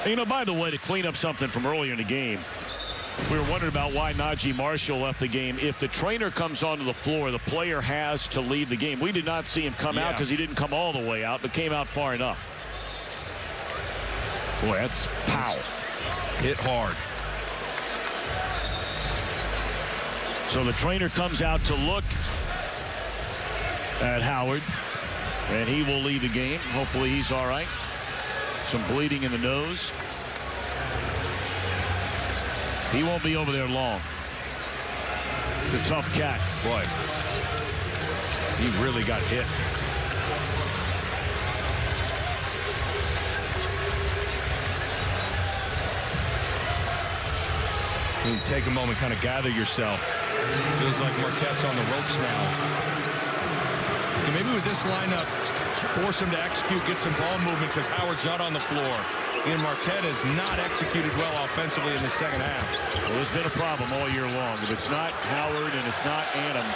You know, by the way, to clean up something from earlier in the game, we were wondering about why Najee Marshall left the game. If the trainer comes onto the floor, the player has to leave the game. We did not see him come out because he didn't come all the way out, but came out far enough. Boy, that's pow. Hit hard. So the trainer comes out to look at Howard, and he will leave the game. Hopefully he's all right. Some bleeding in the nose. He won't be over there long. It's a tough cat. Boy, he really got hit. You take a moment, kind of gather yourself. Feels like Marquette's on the ropes now. And maybe with this lineup, force him to execute, get some ball movement because Howard's not on the floor. And Marquette has not executed well offensively in the second half. Well, there's been a problem all year long. If it's not Howard and it's not Adam,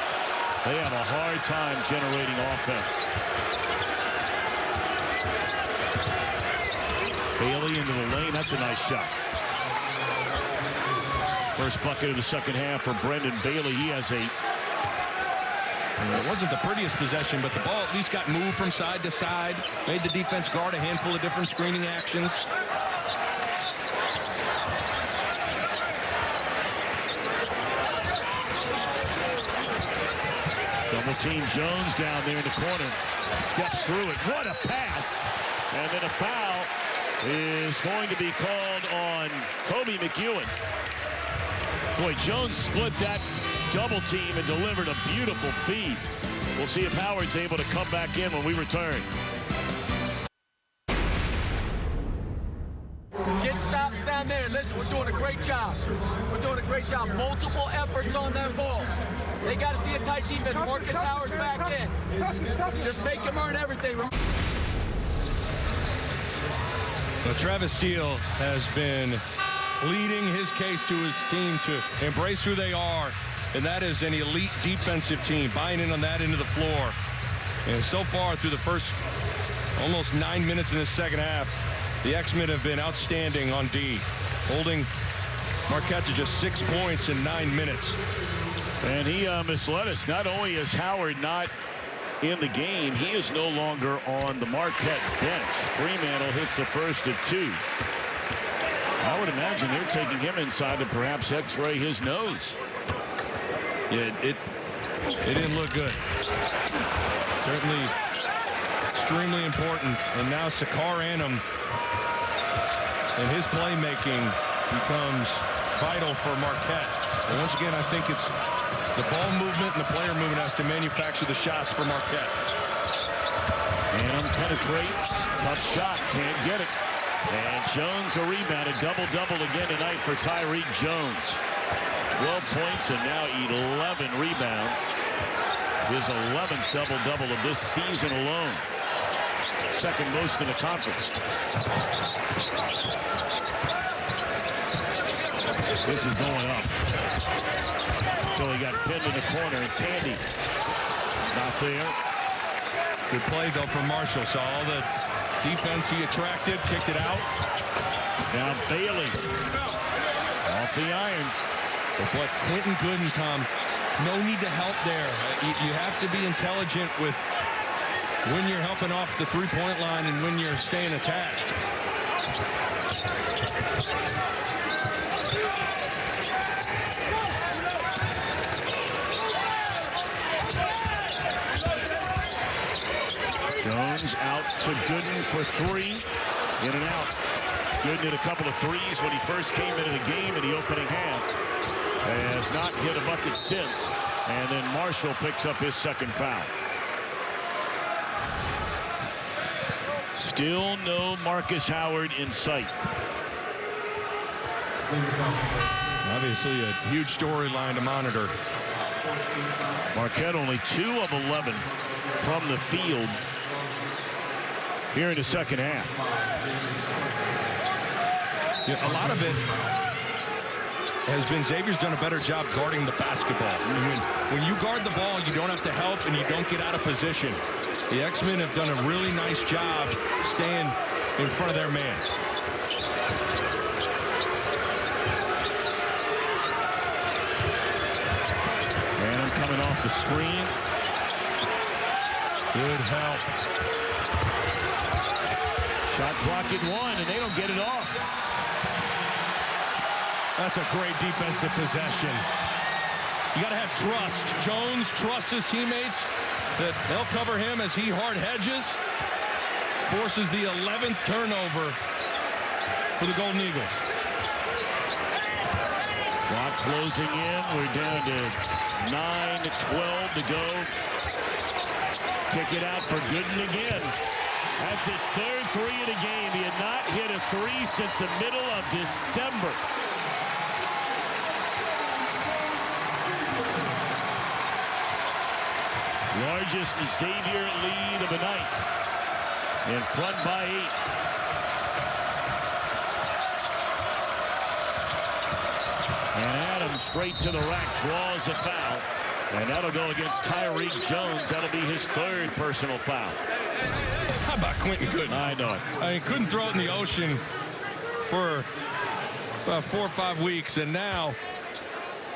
they have a hard time generating offense. Bailey into the lane. That's a nice shot. First bucket of the second half for Brendan Bailey. He has 8. It wasn't the prettiest possession, but the ball at least got moved from side to side. Made the defense guard a handful of different screening actions. Double team Jones down there in the corner. Steps through it. What a pass. And then a foul is going to be called on Kobe McEwen. Boy, Jones split that double team and delivered a beautiful feed. We'll see if Howard's able to come back in when we return. Get stops down there. Listen, we're doing a great job. We're doing a great job. Multiple efforts on that ball. They got to see a tight defense. Marcus Howard's back in. Just make him earn everything. Well, Travis Steele has been leading his case to his team to embrace who they are, and that is an elite defensive team, buying in on that into the floor. And so far through the first almost 9 minutes in the second half, the X-Men have been outstanding on D, holding Marquette to just 6 points in 9 minutes. And he misled us. Not only is Howard not in the game, he is no longer on the Marquette bench. Fremantle hits the first of 2. I would imagine they're taking him inside to perhaps x-ray his nose. Yeah, it didn't look good. Certainly extremely important. And now Sakar Annam and his playmaking becomes vital for Marquette. And once again, I think it's the ball movement and the player movement has to manufacture the shots for Marquette. Annam penetrates. Tough shot. Can't get it. And Jones a rebound. A double-double again tonight for Tyreek Jones. 12 points and now 11 rebounds. His 11th double-double of this season alone. Second most in the conference. This is going up. So he got pinned in the corner, and Tandy not there. Good play, though, from Marshall. Saw all the defense he attracted, kicked it out. Now Bailey off the iron. But Quentin Gooden, Tom, no need to help there. You have to be intelligent with when you're helping off the three-point line and when you're staying attached. Jones out to Gooden for 3. In and out. Gooden hit a couple of threes when he first came into the game in the opening half. Has not hit a bucket since. And then Marshall picks up his second foul. Still no Marcus Howard in sight. Obviously a huge storyline to monitor. Marquette only 2 of 11 from the field here in the second half. Yeah, a lot of it has been Xavier's done a better job guarding the basketball. When you guard the ball, you don't have to help and you don't get out of position. The X-Men have done a really nice job staying in front of their man. Adam coming off the screen. Good help. Shot clock at 1, and they don't get it off. That's a great defensive possession. You got to have trust. Jones trusts his teammates that they'll cover him as he hard hedges. Forces the 11th turnover for the Golden Eagles. Clock closing in. We're down to 9-12 to go. Kick it out for Gooden again. That's his third three of the game. He had not hit a three since the middle of December. Largest Xavier lead of the night. In front by 8. And Adams straight to the rack, draws a foul. And that'll go against Tyreek Jones. That'll be his third personal foul. How about Quentin Gooden? I know it. I mean, couldn't throw it in the ocean for about 4 or 5 weeks, and now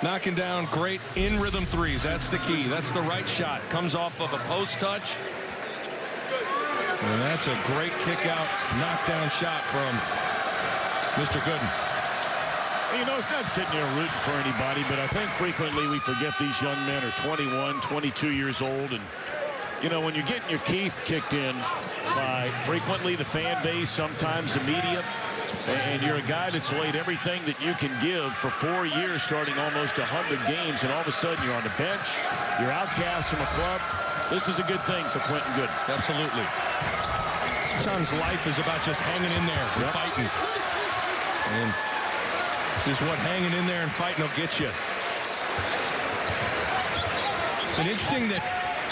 knocking down great in-rhythm threes. That's the key. That's the right shot. Comes off of a post touch. And that's a great kick-out, knockdown shot from Mr. Gooden. You know, it's not sitting there rooting for anybody, but I think frequently we forget these young men are 21, 22 years old. And, you know, when you're getting your teeth kicked in by frequently the fan base, sometimes the media, and you're a guy that's laid everything that you can give for 4 years, starting almost 100 games, and all of a sudden you're on the bench, you're outcast from a club. This is a good thing for Quentin Gooden. Absolutely. Sometimes life is about just hanging in there and fighting. And this is what hanging in there and fighting will get you. And interesting that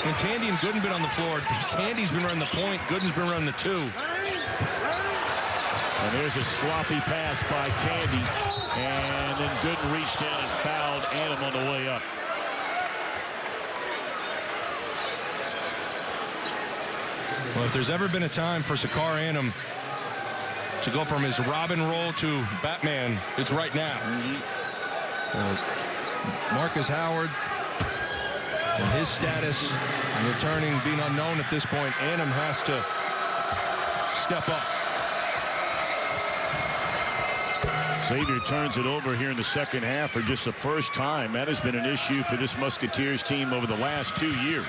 when Tandy and Gooden been on the floor, Tandy's been running the point, Gooden's been running the 2. And there's a sloppy pass by Tandy. And then Gooden reached in and fouled Adam on the way up. Well, if there's ever been a time for Sakar Annam to go from his Robin role to Batman, it's right now. Marcus Howard and his status returning, being unknown at this point, Annam has to step up. Xavier turns it over here in the second half for just the first time. That has been an issue for this Musketeers team over the last 2 years.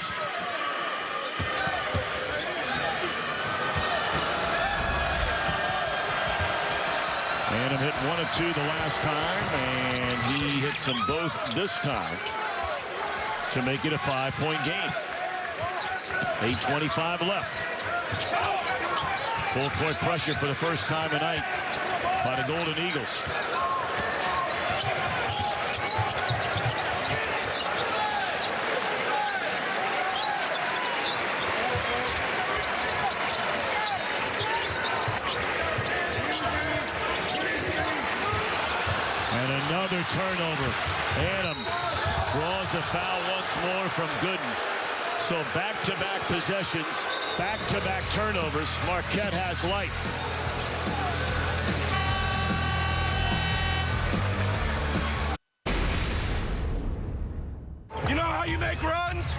Adam hit 1 of 2 the last time, and he hits them both this time to make it a 5-point game. 8:25 left. Full court pressure for the first time tonight by the Golden Eagles. And another turnover. Adam draws a foul once more from Gooden. So back-to-back possessions, back-to-back turnovers. Marquette has life. You know how you make runs?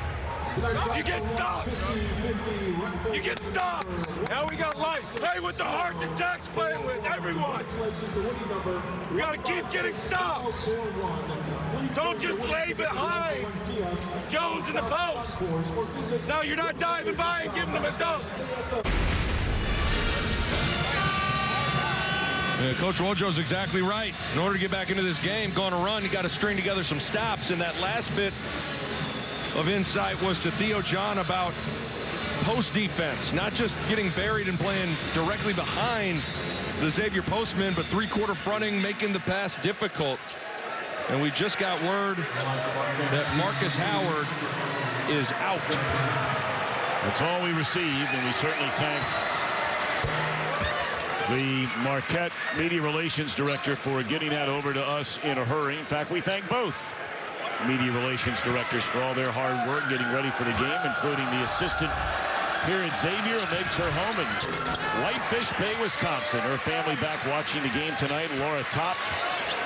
You get stops. You get stops. Now we got life. Play with the heart that Zach's playing with. Everyone. We got to keep getting stops. Don't just lay behind Jones in the post. No, you're not diving by and giving him a dunk. Yeah, Coach Wojo's exactly right. In order to get back into this game, going to run, you got to string together some stops. And that last bit of insight was to Theo John about post defense, not just getting buried and playing directly behind the Xavier postman, but three-quarter fronting, making the pass difficult. And we just got word that Marcus Howard is out. That's all we received, and we certainly thank The Marquette media relations director for getting that over to us in a hurry. In fact, we thank both media relations directors for all their hard work getting ready for the game, including the assistant here at Xavier, who makes her home in Whitefish Bay, Wisconsin. Her family back watching the game tonight. Laura Top,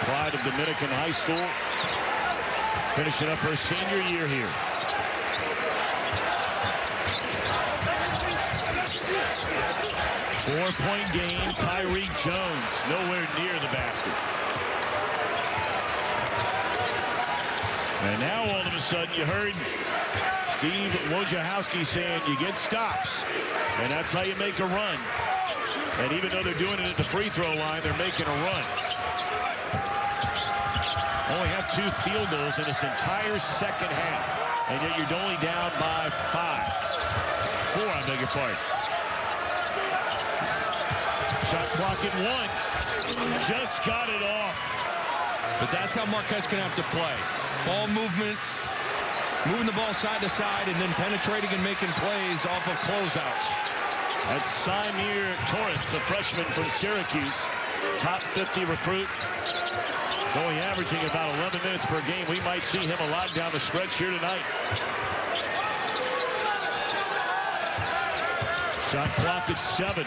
pride of Dominican High School, finishing up her senior year here. Four-point game. Tyreek Jones nowhere near the basket. And now all of a sudden you heard Steve Wojciechowski saying you get stops, and that's how you make a run. And even though they're doing it at the free throw line, they're making a run. Only have 2 field goals in this entire second half, and yet you're only down by 4, I beg your pardon. Shot clock at 1. Just got it off. But that's how Marquette's going to have to play. Ball movement, moving the ball side to side, and then penetrating and making plays off of closeouts. That's Xavier Torrance, a freshman from Syracuse. Top 50 recruit. Only averaging about 11 minutes per game. We might see him a lot down the stretch here tonight. Shot clock at 7.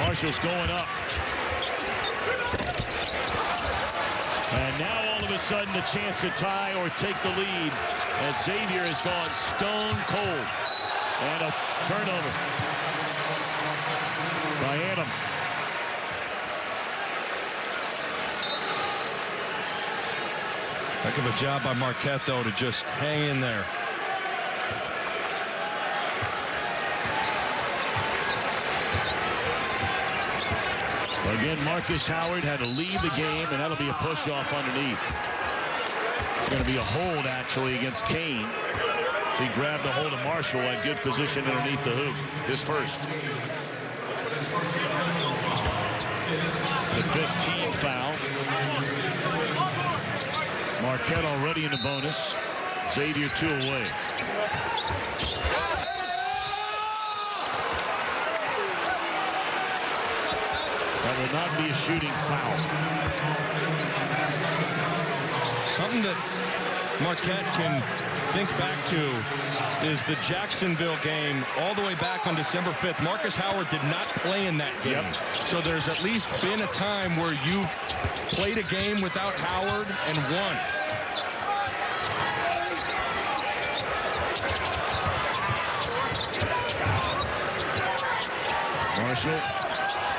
Marshall's going up. And now all of a sudden a chance to tie or take the lead as Xavier has gone stone cold. And a turnover by Adam. Heck of a job by Marquette, though, to just hang in there. Again, Marcus Howard had to leave the game, and that'll be a push-off underneath. It's going to be a hold, actually, against Kane. So he grabbed the hold of Marshall at good position underneath the hoop. His first. It's a 15 foul. Marquette already in the bonus. Xavier 2 away. That will not be a shooting foul. Something that Marquette can think back to is the Jacksonville game all the way back on December 5th. Marcus Howard did not play in that game. Yep. So there's at least been a time where you've played a game without Howard and won. Marshall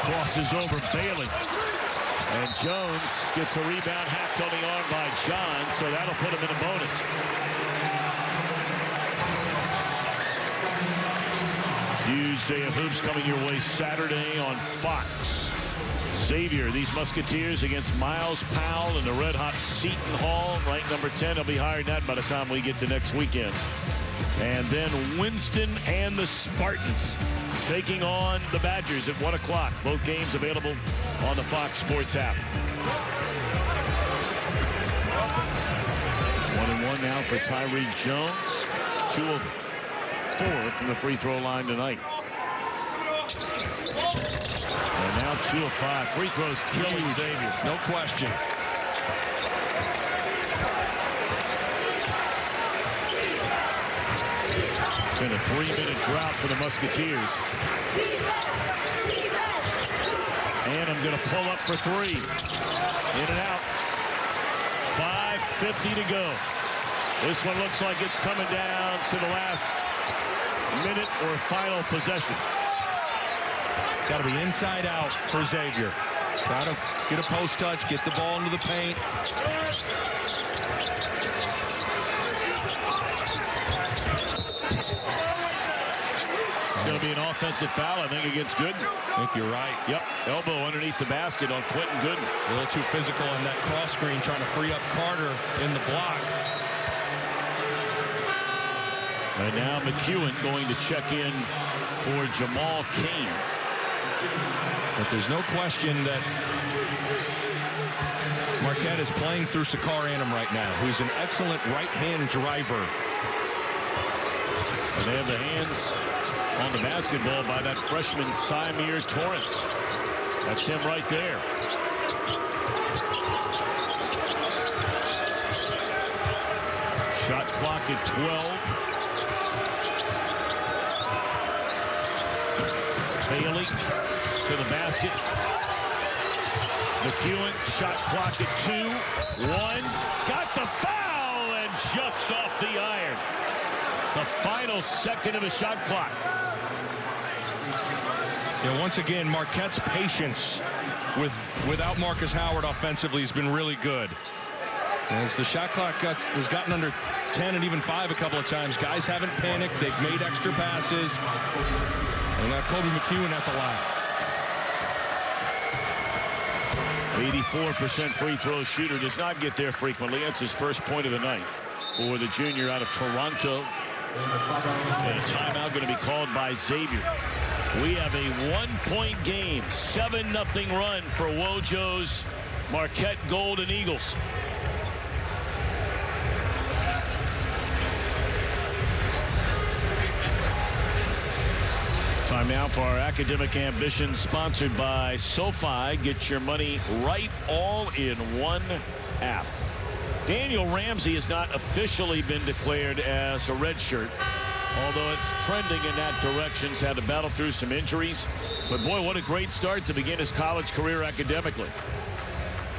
crosses over Bailey. And Jones gets a rebound hacked on the arm by John, so that'll put him in a bonus. Huge day of hoops coming your way Saturday on Fox. Xavier, these Musketeers against Miles Powell and the red-hot Seton Hall, ranked number 10. They'll be higher than that by the time we get to next weekend. And then Winston and the Spartans taking on the Badgers at 1 o'clock. Both games available on the Fox Sports app. 1-1 now for Tyreek Jones. 2 of 4 from the free throw line tonight. And now 2 of 5. Free throws killing Xavier. No question. It's been a 3-minute drought for the Musketeers. And I'm going to pull up for 3. In and out. 5:50 to go. This one looks like it's coming down to the last minute or final possession. It's got to be inside out for Xavier. Try to get a post touch, get the ball into the paint. It's going to be an offensive foul, I think, against Gooden. I think you're right. Yep, elbow underneath the basket on Quentin Gooden. A little too physical on that cross screen, trying to free up Carter in the block. And now McEwen going to check in for Jamal Kane. But there's no question that Marquette is playing through Sakar Annam right now, who's an excellent right-hand driver. And they have the hands on the basketball by that freshman Xavier Torrance. That's him right there. Shot clock at 12. Bailey to the basket. McEwen, shot clock at 2. 1. Got the foul and just off the iron. The final second of the shot clock. Yeah, once again, Marquette's patience without Marcus Howard offensively has been really good. As the shot clock has gotten under 10 and even 5 a couple of times, guys haven't panicked. They've made extra passes. And now Kobe McEwen at the line. 84% free throw shooter, does not get there frequently. That's his first point of the night for the junior out of Toronto. And a timeout going to be called by Xavier. We have a 1-point game, 7-0 run for Wojo's Marquette Golden Eagles. Time now for our academic ambitions, sponsored by SoFi. Get your money right, all in one app. Daniel Ramsey has not officially been declared as a redshirt, although it's trending in that direction. He's had to battle through some injuries. But boy, what a great start to begin his college career academically.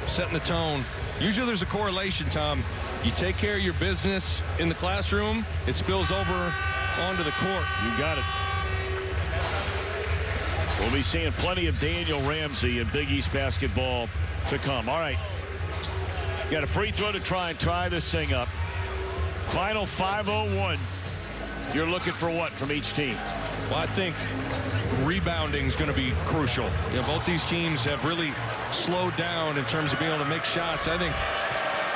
Setting the tone. Usually there's a correlation, Tom. You take care of your business in the classroom, it spills over onto the court. You got it. We'll be seeing plenty of Daniel Ramsey in Big East basketball to come. All right. Got a free throw to try this thing up. Final 5:01. You're looking for what from each team? Well, I think rebounding is going to be crucial. You know, both these teams have really slowed down in terms of being able to make shots. I think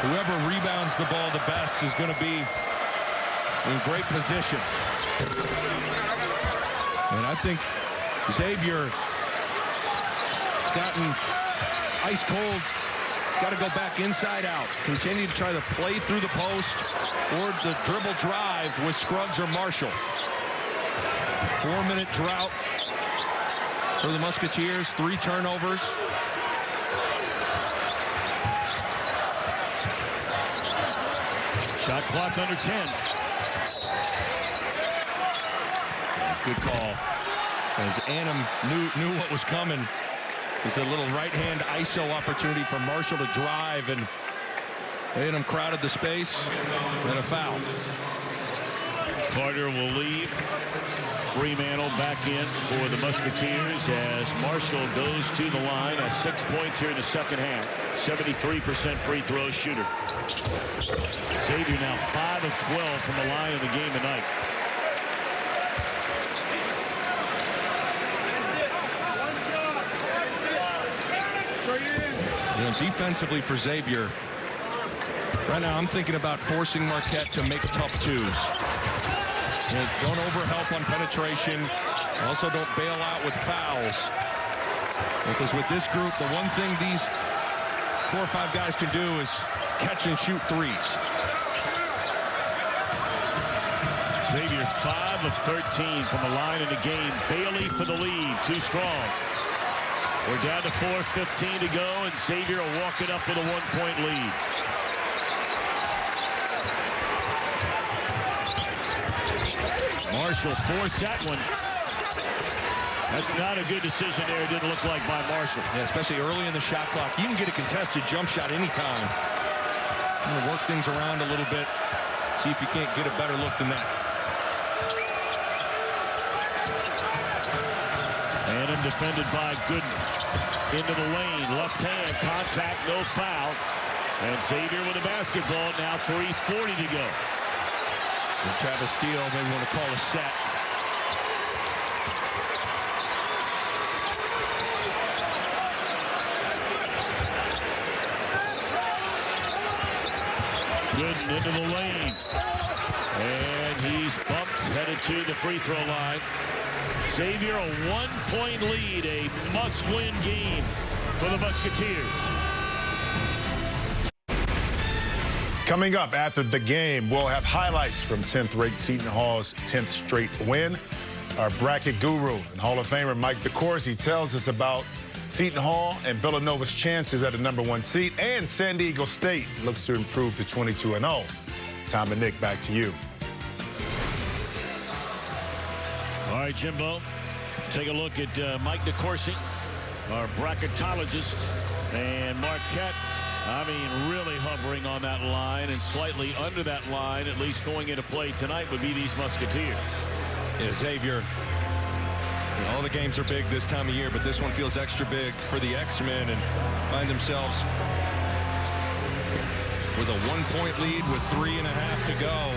whoever rebounds the ball the best is going to be in great position. And I think Xavier has gotten ice cold. Got to go back inside out. Continue to try to play through the post or the dribble drive with Scruggs or Marshall. 4-minute drought for the Musketeers. 3 turnovers. Shot clock under 10. Good call. As Annam knew what was coming. It's a little right-hand ISO opportunity for Marshall to drive, and Annam crowded the space, and a foul. Carter will leave. Fremantle back in for the Musketeers as Marshall goes to the line. Has 6 points here in the second half. 73% free throw shooter. Xavier now 5 of 12 from the line in the game tonight. You know, defensively for Xavier, right now I'm thinking about forcing Marquette to make tough twos. You know, don't overhelp on penetration. Also don't bail out with fouls. Because with this group, the one thing these 4 or 5 guys can do is catch and shoot threes. Xavier 5 of 13 from the line in the game. Bailey for the lead. Too strong. We're down to 4:15 to go, and Xavier will walk it up with a 1-point lead. Marshall forced that one. That's not a good decision there. It didn't look like by Marshall. Yeah, especially early in the shot clock. You can get a contested jump shot anytime. I'm going to work things around a little bit. See if you can't get a better look than that. And defended by Gooden. Into the lane, left hand, contact, no foul. And Xavier with the basketball, now 3:40 to go. And Travis Steele may want to call a set. Gooden into the lane. And he's bumped, headed to the free throw line. Xavier, a 1-point lead, a must-win game for the Musketeers. Coming up after the game, we'll have highlights from 10th-ranked Seton Hall's 10th straight win. Our bracket guru and Hall of Famer Mike DeCourcy tells us about Seton Hall and Villanova's chances at a #1 seat, and San Diego State looks to improve to 22-0. Tom and Nick, back to you. All right, Jimbo, take a look at Mike DeCourcy, our bracketologist, and Marquette. I mean, really hovering on that line, and slightly under that line, at least going into play tonight, would be these Musketeers. Yeah, Xavier. All the games are big this time of year, but this one feels extra big for the X-Men, and find themselves with a 1-point lead with 3.5 to go.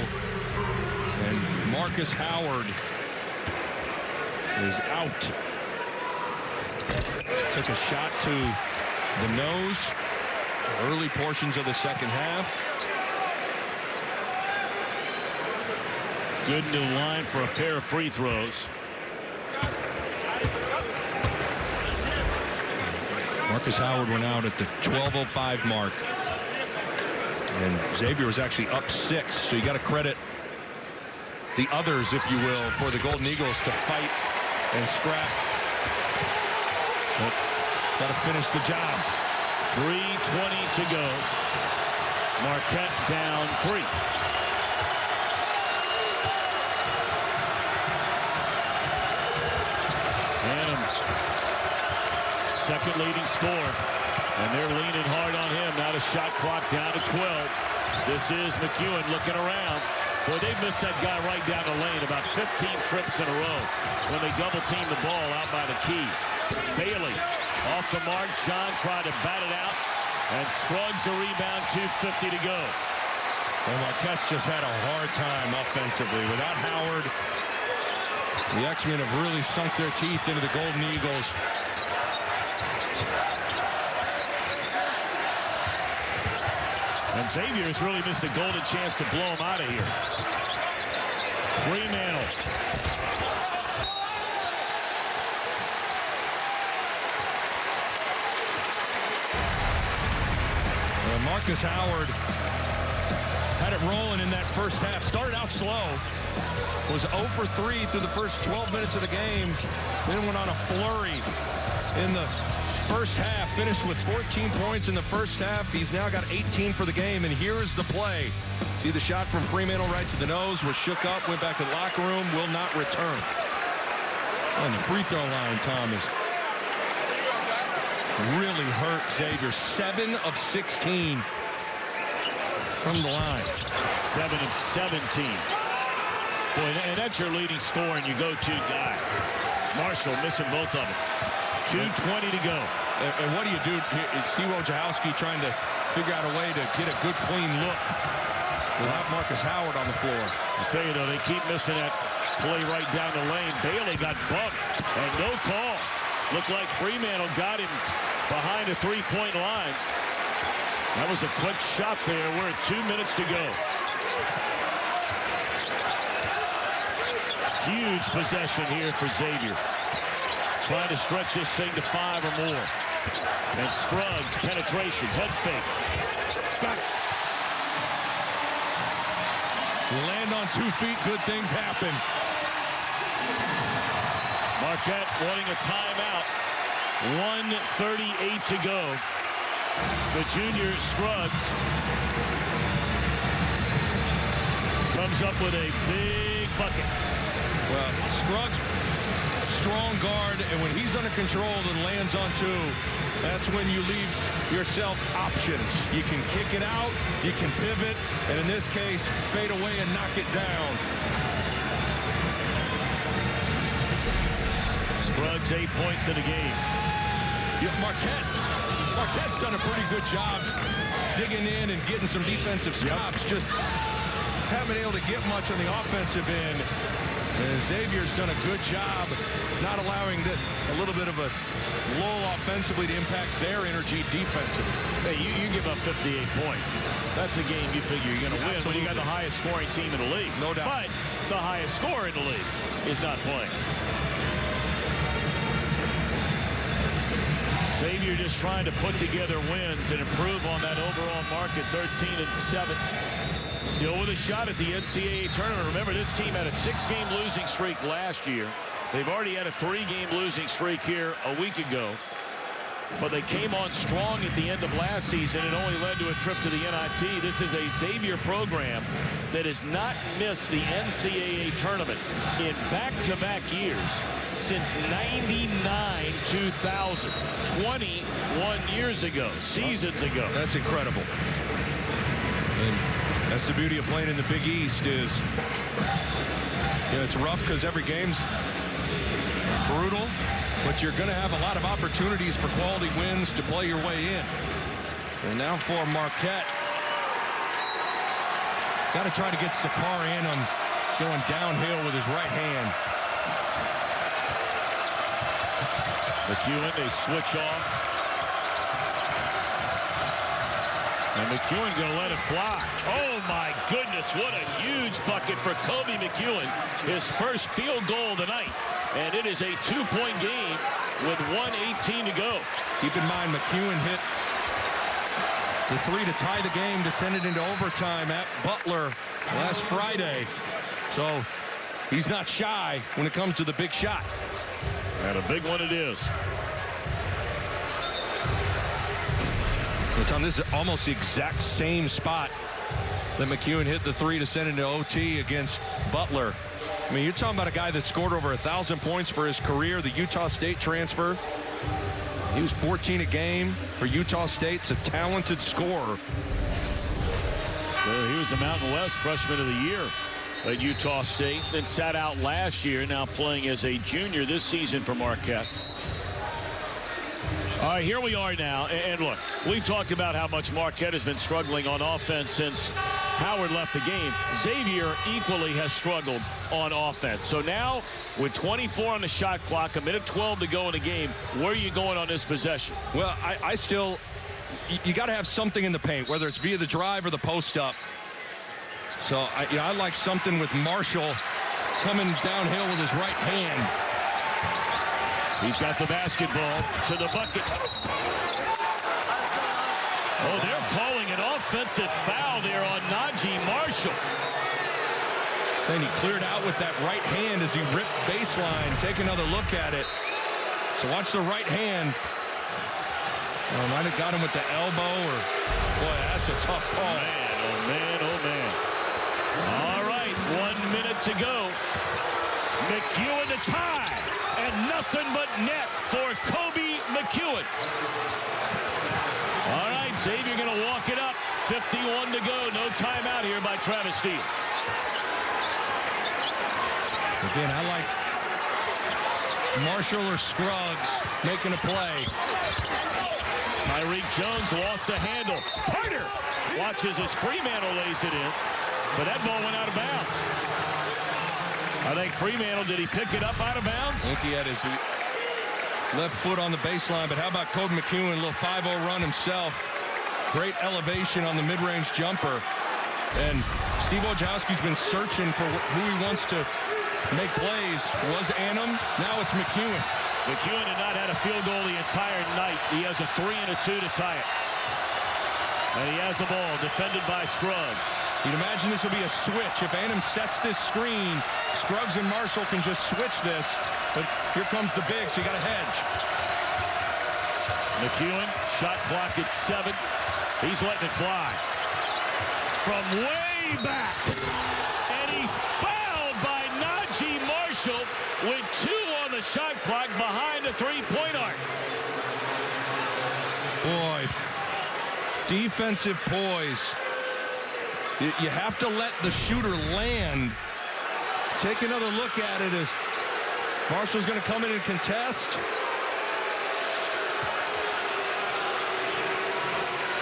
And Marcus Howard is out. Took a shot to the nose. Early portions of the second half. Good new line for a pair of free throws. Marcus Howard went out at the 12:05 mark. And Xavier was actually up 6, so you got to credit the others, if you will, for the Golden Eagles to fight and scrap. But got to finish the job. 3:20 to go. Marquette down 3. Adams, second leading scorer, and they're leaning hard on him. Now the shot clock down to 12. This is McEwen looking around. Boy, they've missed that guy right down the lane about 15 trips in a row when they double team the ball out by the key. Bailey off the mark. John tried to bat it out, and Scruggs a rebound. 2:50 to go. Well, Marquette's just had a hard time offensively. Without Howard, the X-Men have really sunk their teeth into the Golden Eagles. And Xavier's really missed a golden chance to blow him out of here. Fremantle. Marcus Howard had it rolling in that first half. Started out slow. Was 0 for 3 through the first 12 minutes of the game. Then went on a flurry in the first half. Finished with 14 points in the first half. He's now got 18 for the game, and here is the play. See the shot from Fremantle right to the nose. Was shook up, went back to the locker room, will not return. On the free throw line, Thomas. Really hurt Xavier. 7 of 16 from the line. 7 of 17. Boy, and that's your leading scorer and your go-to guy. Marshall missing both of them. 2:20 to go. And what do you do? Steve Wojciechowski trying to figure out a way to get a good, clean look without Marcus Howard on the floor. I tell you, though, they keep missing that play right down the lane. Bailey got bumped and no call. Looked like Fremantle got him behind a three-point line. That was a quick shot there. We're at 2 minutes to go. Huge possession here for Xavier. Trying to stretch this thing to 5 or more. And Scruggs, penetration, head fake. Got it. Land on 2 feet, good things happen. Marquette wanting a timeout. 1:38 to go. The junior Scruggs comes up with a big bucket. Well, Scruggs, strong guard, and when he's under control and lands on 2, that's when you leave yourself options. You can kick it out, you can pivot, and in this case, fade away and knock it down. Scruggs 8 points in the game. Yeah, Marquette's done a pretty good job digging in and getting some defensive stops. Just haven't been able to get much on the offensive end. And Xavier's done a good job not allowing a little bit of a lull offensively to impact their energy defensively. Hey, you give up 58 points. That's a game you figure you're going to win when you got the highest scoring team in the league. No doubt. But the highest scorer in the league is not playing. Xavier just trying to put together wins and improve on that overall mark at 13-7. Still with a shot at the NCAA tournament. Remember, this team had a 6-game losing streak last year. They've already had a 3-game losing streak here a week ago. But they came on strong at the end of last season. It only led to a trip to the NIT. This is a Xavier program that has not missed the NCAA tournament in back-to-back years since 99-2000. 21 years ago, seasons ago. That's incredible. And that's the beauty of playing in the Big East is, it's rough because every game's brutal, but you're going to have a lot of opportunities for quality wins to play your way in. And now for Marquette. Got to try to get Sakar Annam going downhill with his right hand. McEwen, they switch off. And McEwen going to let it fly. Oh, my goodness, what a huge bucket for Kobe McEwen. His first field goal tonight. And it is a 2-point game with 1:18 to go. Keep in mind, McEwen hit the 3 to tie the game to send it into overtime at Butler last Friday. So he's not shy when it comes to the big shot. And a big one it is. So Tom, this is almost the exact same spot that McEwen hit the 3 to send it into OT against Butler. I mean, you're talking about a guy that scored over 1,000 points for his career, the Utah State transfer. He was 14 a game for Utah State. It's a talented scorer. Well, he was the Mountain West Freshman of the Year at Utah State, then sat out last year, now playing as a junior this season for Marquette. All right, here we are now, and look, we've talked about how much Marquette has been struggling on offense since Howard left the game. Xavier equally has struggled on offense. So now, with 24 on the shot clock, 1:12 to go in the game, where are you going on this possession? Well, I still, you got to have something in the paint, whether it's via the drive or the post-up. So, I like something with Marshall coming downhill with his right hand. He's got the basketball to the bucket. Oh, they're calling an offensive foul there on Najee Marshall. Then he cleared out with that right hand as he ripped baseline. Take another look at it. So watch the right hand. Oh, might have got him with the elbow, or boy, that's a tough call. Man, oh man, oh man. All right, 1 minute to go. McEwen to tie, and nothing but net for Kobe McEwen. All right, Xavier going to walk it up. 51 to go. No timeout here by Travis Steele. Again, I like Marshall or Scruggs making a play. Tyreek Jones lost the handle. Carter watches as Fremantle lays it in, but that ball went out of bounds. I think Fremantle, did he pick it up out of bounds? I think he had his left foot on the baseline, but how about Kobe McEwen, a little 5-0 run himself. Great elevation on the mid-range jumper. And Steve Wojciechowski's been searching for who he wants to make plays. Was Annam, now it's McEwen. McEwen had not had a field goal the entire night. He has a 3 and a 2 to tie it. And he has the ball, defended by Scruggs. You'd imagine this will be a switch. If Annam sets this screen, Scruggs and Marshall can just switch this. But here comes the big, so you got to hedge. McEwen, shot clock at 7. He's letting it fly. From way back. And he's fouled by Najee Marshall with 2 on the shot clock behind the three-point arc. Boy, defensive poise. You have to let the shooter land. Take another look at it as Marshall's going to come in and contest.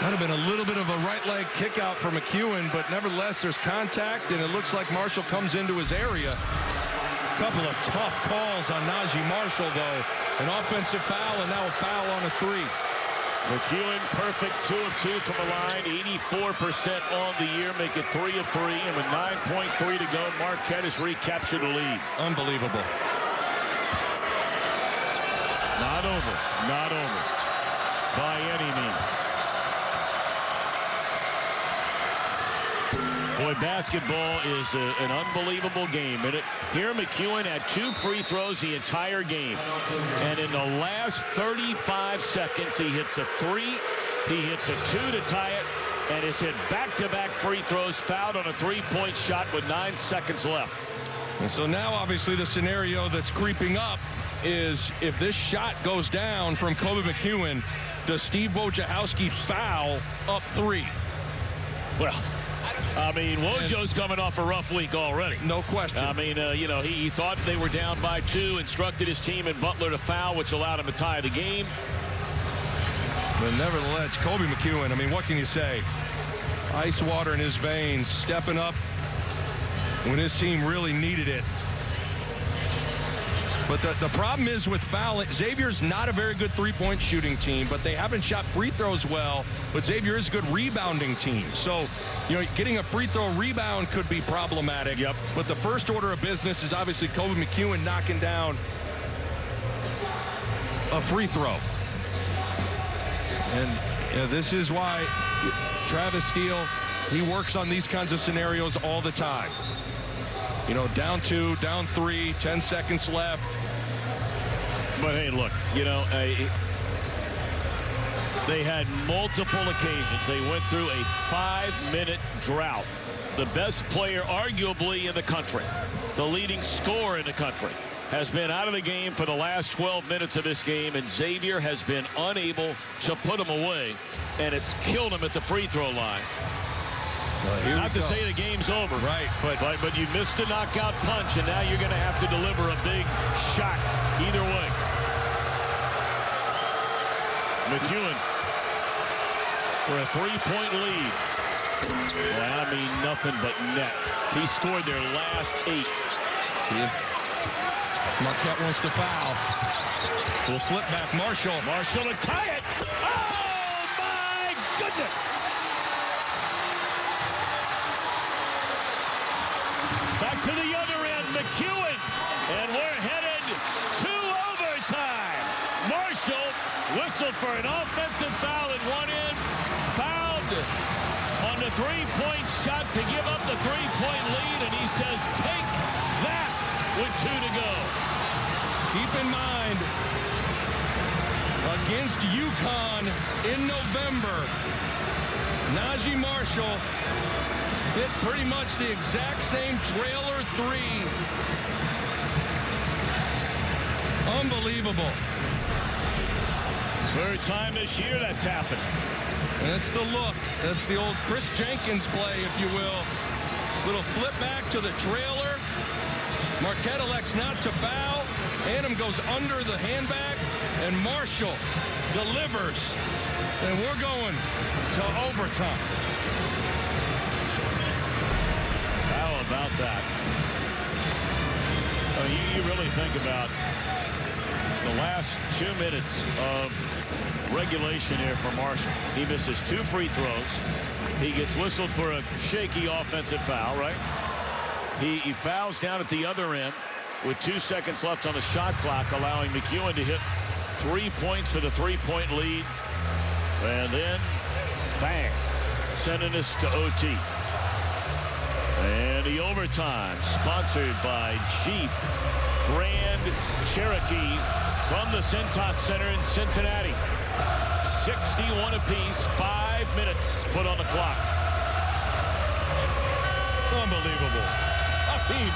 Might have been a little bit of a right leg kick out for McEwen, but nevertheless, there's contact, and it looks like Marshall comes into his area. A couple of tough calls on Najee Marshall, though. An offensive foul, and now a foul on a 3. McEwen, perfect 2 of 2 from the line, 84% on the year, make it 3 of 3, and with 9.3 to go, Marquette has recaptured the lead. Unbelievable. Not over by any means. Boy, basketball is an unbelievable game. And here McEwen had 2 free throws the entire game. And in the last 35 seconds, he hits a 3. He hits a 2 to tie it. And has hit back-to-back free throws, fouled on a 3-point shot with 9 seconds left. And so now, obviously, the scenario that's creeping up is if this shot goes down from Kobe McEwen, does Steve Wojciechowski foul up 3? Well, I mean, Wojo's coming off a rough week already. No question. I mean, you know, he thought they were down by 2, instructed his team and Butler to foul, which allowed him to tie the game. But nevertheless, Kobe McEwen, I mean, what can you say? Ice water in his veins, stepping up when his team really needed it. But the problem is with fouling, Xavier's not a very good three-point shooting team, but they haven't shot free throws well. But Xavier is a good rebounding team. So, you know, getting a free throw rebound could be problematic. Yep. But the first order of business is obviously Kobe McEwen knocking down a free throw. And you know, this is why Travis Steele, he works on these kinds of scenarios all the time. You know, down 2, down 3, 10 seconds left. But hey, look, you know, they had multiple occasions. They went through a 5-minute drought. The best player arguably in the country, the leading scorer in the country, has been out of the game for the last 12 minutes of this game, and Xavier has been unable to put him away, and it's killed him at the free throw line. Not to say the game's over, right? But you missed a knockout punch, and now you're going to have to deliver a big shot either way. McEwen for a 3-point lead. Well, I mean, nothing but net. He scored their last 8. Marquette wants to foul. We'll flip back. Marshall to tie it. Oh, my goodness. Back to the other end, McEwen. And we're headed to overtime. Marshall whistled for an offensive foul at one end. Fouled on the 3-point shot to give up the 3-point lead. And he says, take that with 2 to go. Keep in mind, against UConn in November, Najee Marshall hit pretty much the exact same trailer 3. Unbelievable. Third time this year that's happened. And that's the look. That's the old Chris Jenkins play, if you will. Little flip back to the trailer. Marquette elects not to foul. Annam goes under the handbag, and Marshall delivers. And we're going to overtime. How about that? You really think about the last 2 minutes of regulation here for Marshall. He misses 2 free throws. He gets whistled for a shaky offensive foul, right? He fouls down at the other end with 2 seconds left on the shot clock, allowing McEwen to hit 3 points for the 3-point lead. And then, bang, sending us to OT. And the overtime, sponsored by Jeep Grand Cherokee from the Cintas Center in Cincinnati. 61 apiece, 5 minutes put on the clock. Unbelievable. I mean,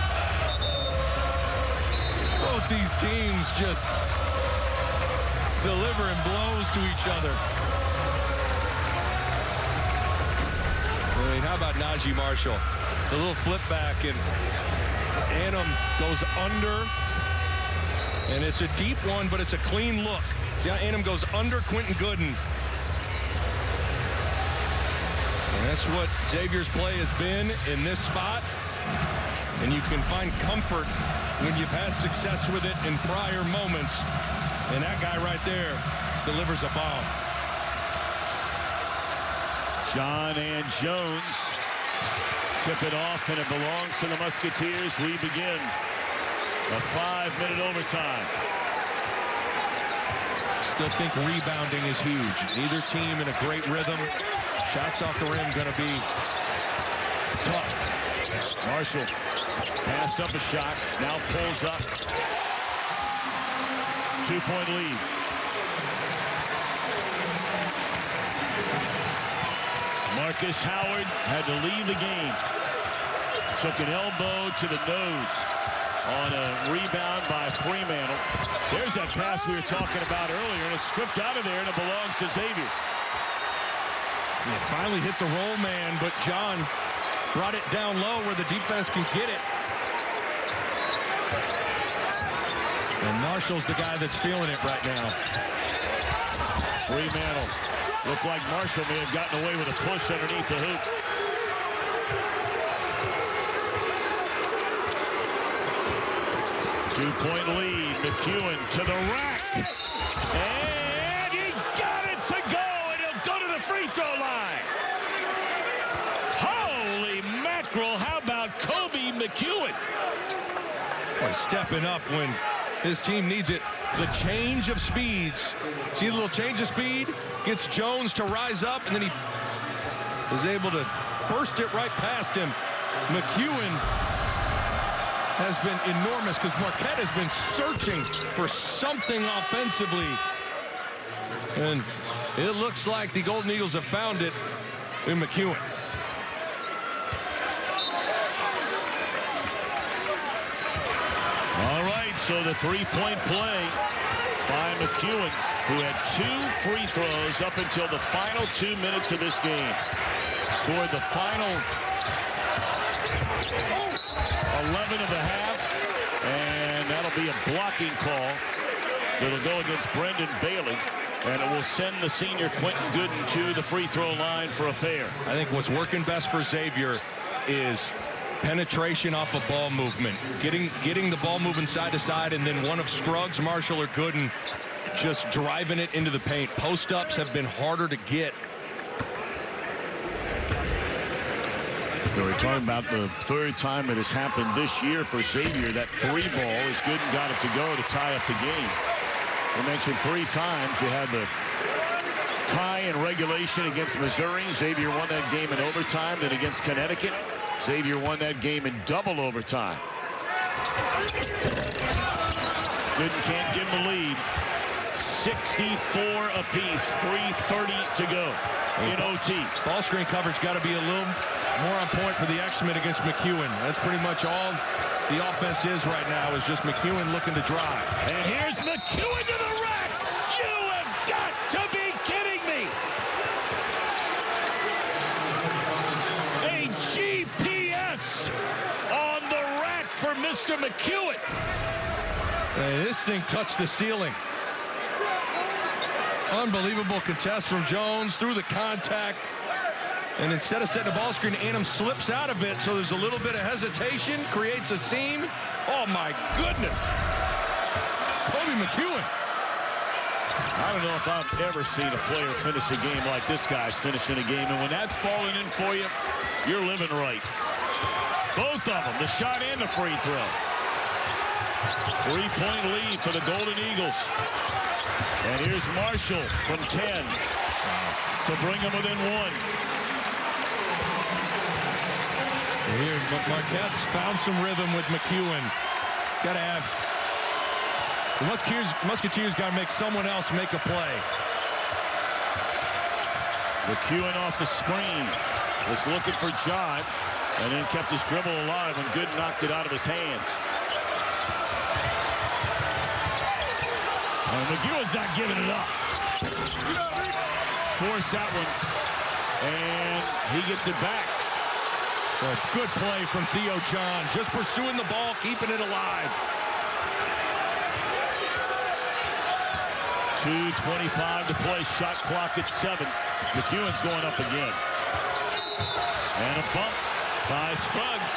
both these teams just delivering blows to each other. I mean, how about Najee Marshall? The little flip back, and Annam goes under, and it's a deep one, but it's a clean look. Yeah, Annam goes under Quentin Gooden. And that's what Xavier's play has been in this spot. And you can find comfort when you've had success with it in prior moments. And that guy right there delivers a bomb. John and Jones tip it off, and it belongs to the Musketeers. We begin a 5-minute overtime. Still think rebounding is huge. Neither team in a great rhythm. Shots off the rim going to be tough. Marshall passed up a shot, now pulls up. 2-point lead. Marcus Howard had to leave the game. Took an elbow to the nose on a rebound by Fremantle. There's that pass we were talking about earlier, and it's stripped out of there, and it belongs to Xavier. Yeah, finally hit the roll man, but John brought it down low where the defense can get it. And Marshall's the guy that's feeling it right now. Fremantle. Looked like Marshall may have gotten away with a push underneath the hoop. Two-point lead. McEwen to the rack. And he got it to go, and he'll go to the free throw line. Holy mackerel, how about Kobe McEwen? Boy, stepping up when his team needs it. The change of speeds. See the little change of speed? Gets Jones to rise up, and then he is able to burst it right past him. McEwen has been enormous because Marquette has been searching for something offensively. And it looks like the Golden Eagles have found it in McEwen. All right, so the three-point play by McEwen, who had 2 free throws up until the final 2 minutes of this game. Scored the final 11 of the half, and that'll be a blocking call. It'll go against Brendan Bailey, and it will send the senior Quentin Gooden to the free throw line for a pair. I think what's working best for Xavier is penetration off of ball movement, getting the ball moving side to side, and then one of Scruggs, Marshall, or Gooden just driving it into the paint. Post-ups have been harder to get. We're talking about the third time it has happened this year for Xavier. That 3 ball is good and got it to go to tie up the game. We mentioned 3 times. You had the tie in regulation against Missouri. Xavier won that game in overtime. Then against Connecticut, Xavier won that game in double overtime. Gooden can't give him the lead. 64 apiece. 3:30 to go in OT. Ball screen coverage got to be a little more on point for the X-Men against McEwen. That's pretty much all the offense is right now, is just McEwen looking to drive. And here's McEwen to the rack. You have got to be kidding me. A GPS on the rack for Mr. McEwen. Hey, this thing touched the ceiling. Unbelievable contest from Jones through the contact. And instead of setting a ball screen, Annam slips out of it, so there's a little bit of hesitation, creates a seam. Oh, my goodness. Kobe McEwen. I don't know if I've ever seen a player finish a game like this guy's finishing a game. And when that's falling in for you, you're living right. Both of them, the shot and the free throw. 3-point lead for the Golden Eagles. And here's Marshall from 10 to bring them within 1. Here, Marquette's found some rhythm with McEwen. Got to have the Musketeers got to make someone else make a play. McEwen off the screen, was looking for John, and then kept his dribble alive when Good knocked it out of his hands. And McEwen's not giving it up. Forced that one, and he gets it back. A good play from Theo John, just pursuing the ball, keeping it alive. 2:25 to play, shot clock at 7. McEwen's going up again. And a bump by Scruggs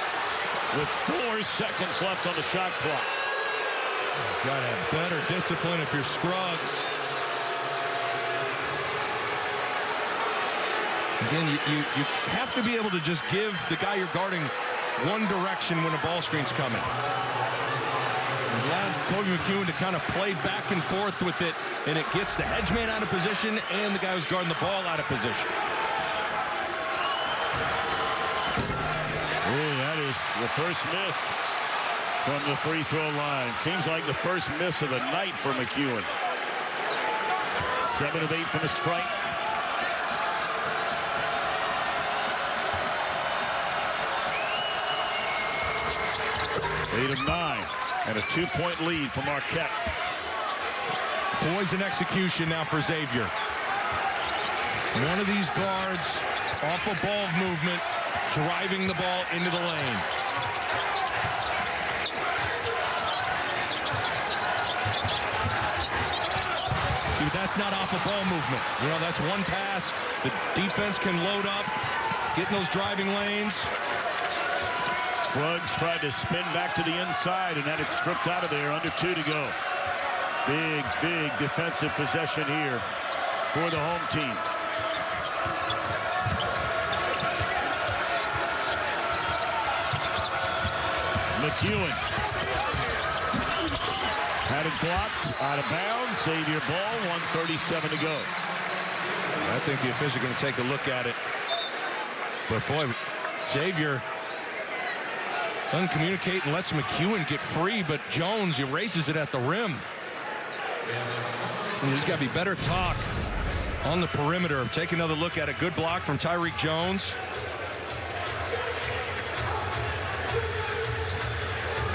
with 4 seconds left on the shot clock. Got to have better discipline if you're Scruggs. Again, you have to be able to just give the guy you're guarding one direction when a ball screen's coming. Allowed Kobe McEwen to kind of play back and forth with it, and it gets the hedge man out of position and the guy who's guarding the ball out of position. goes. The first miss from the free throw line. Seems like the first miss of the night for McEwen. 7 of 8 from the strike. 8 of 9. And a 2-point lead for Marquette. Poise and execution now for Xavier. One of these guards off a ball movement, driving the ball into the lane. See, that's not off a ball movement. You know, that's one pass. The defense can load up, get in those driving lanes. Scruggs tried to spin back to the inside and had it stripped out of there. Under 2 to go. Big defensive possession here for the home team. McEwen had it blocked, out of bounds. Xavier ball, 1:37 to go. I think the official going to take a look at it. But boy, Xavier doesn't communicate and lets McEwen get free, but Jones erases it at the rim. And there's got to be better talk on the perimeter. Take another look at it. Good block from Tyreek Jones.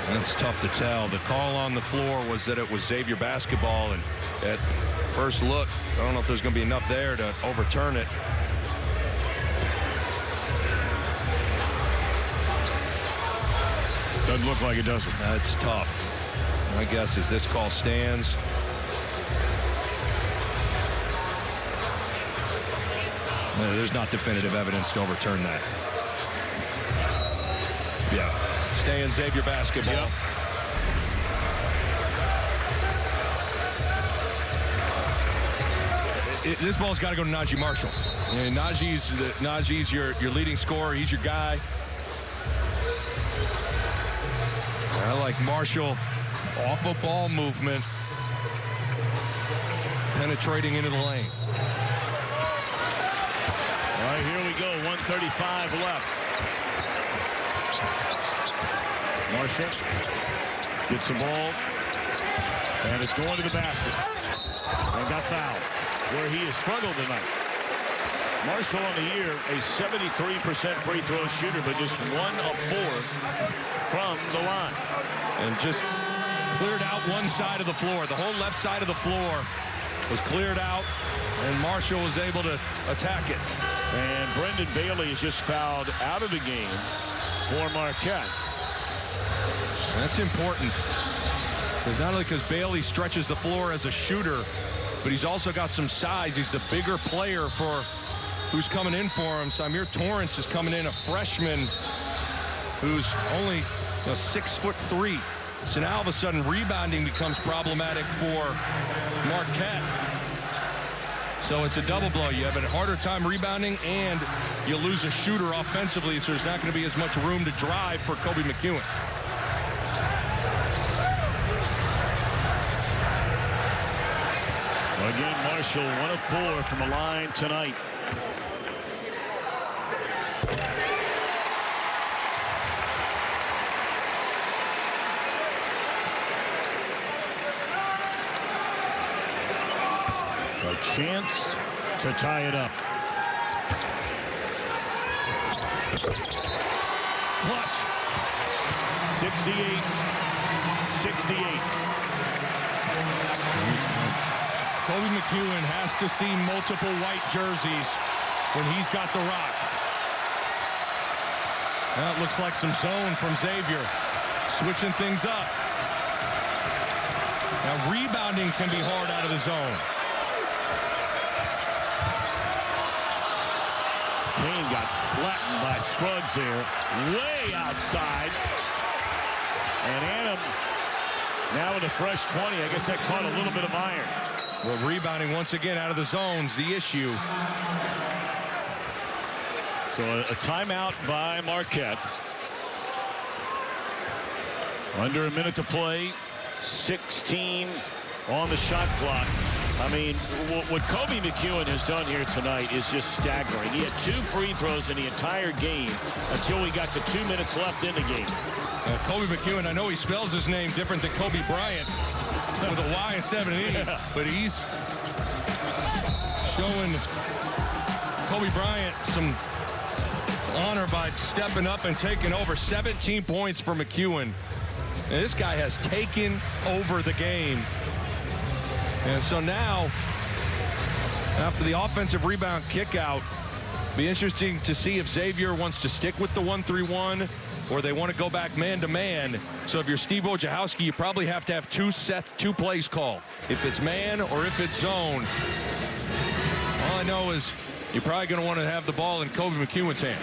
That's tough to tell. The call on the floor was that it was Xavier basketball, and at first look, I don't know if there's going to be enough there to overturn it. Doesn't look like it, does it? That's tough. My guess is this call stands. There's not definitive evidence to overturn that. Yeah. Stay in Xavier basketball. Yep. This ball's got to go to Najee Marshall. And Najee's your leading scorer. He's your guy. I like Marshall off a ball movement, penetrating into the lane. All right, here we go. 1:35 left. Marshall gets the ball, and it's going to the basket. And got fouled, where he has struggled tonight. Marshall on the year, a 73% free throw shooter, but just 1 of 4 from the line. And just cleared out one side of the floor. The whole left side of the floor was cleared out, and Marshall was able to attack it. And Brendan Bailey is just fouled out of the game for Marquette. That's important. Because not only because Bailey stretches the floor as a shooter, but he's also got some size. He's the bigger player for who's coming in for him. Samir Torrance is coming in, a freshman who's only 6'3". So now all of a sudden rebounding becomes problematic for Marquette. So it's a double blow. You have a harder time rebounding, and you lose a shooter offensively, so there's not going to be as much room to drive for Kobe McEwen. Again, Marshall, 1 of 4 from the line tonight. A chance to tie it up. Clutch. 68-68. Kobe McEwen has to see multiple white jerseys when he's got the rock. That looks like some zone from Xavier. Switching things up. Now rebounding can be hard out of the zone. Kane got flattened by Scruggs there. Way outside. And Adam now with a fresh 20. I guess that caught a little bit of iron. Well, rebounding once again out of the zone's the issue. So a timeout by Marquette. Under a minute to play. 16 on the shot clock. I mean, what Kobe McEwen has done here tonight is just staggering. He had 2 free throws in the entire game until we got to 2 minutes left in the game. Kobe McEwen, I know he spells his name different than Kobe Bryant with a Y instead of an E, but he's showing Kobe Bryant some honor by stepping up and taking over. 17 points for McEwen. And this guy has taken over the game. And so now, after the offensive rebound kick out, be interesting to see if Xavier wants to stick with the 1-3-1 or they want to go back man-to-man. So if you're Steve Wojciechowski, you probably have to have two plays called. If it's man or if it's zone. All I know is you're probably going to want to have the ball in Kobe McEwen's hand.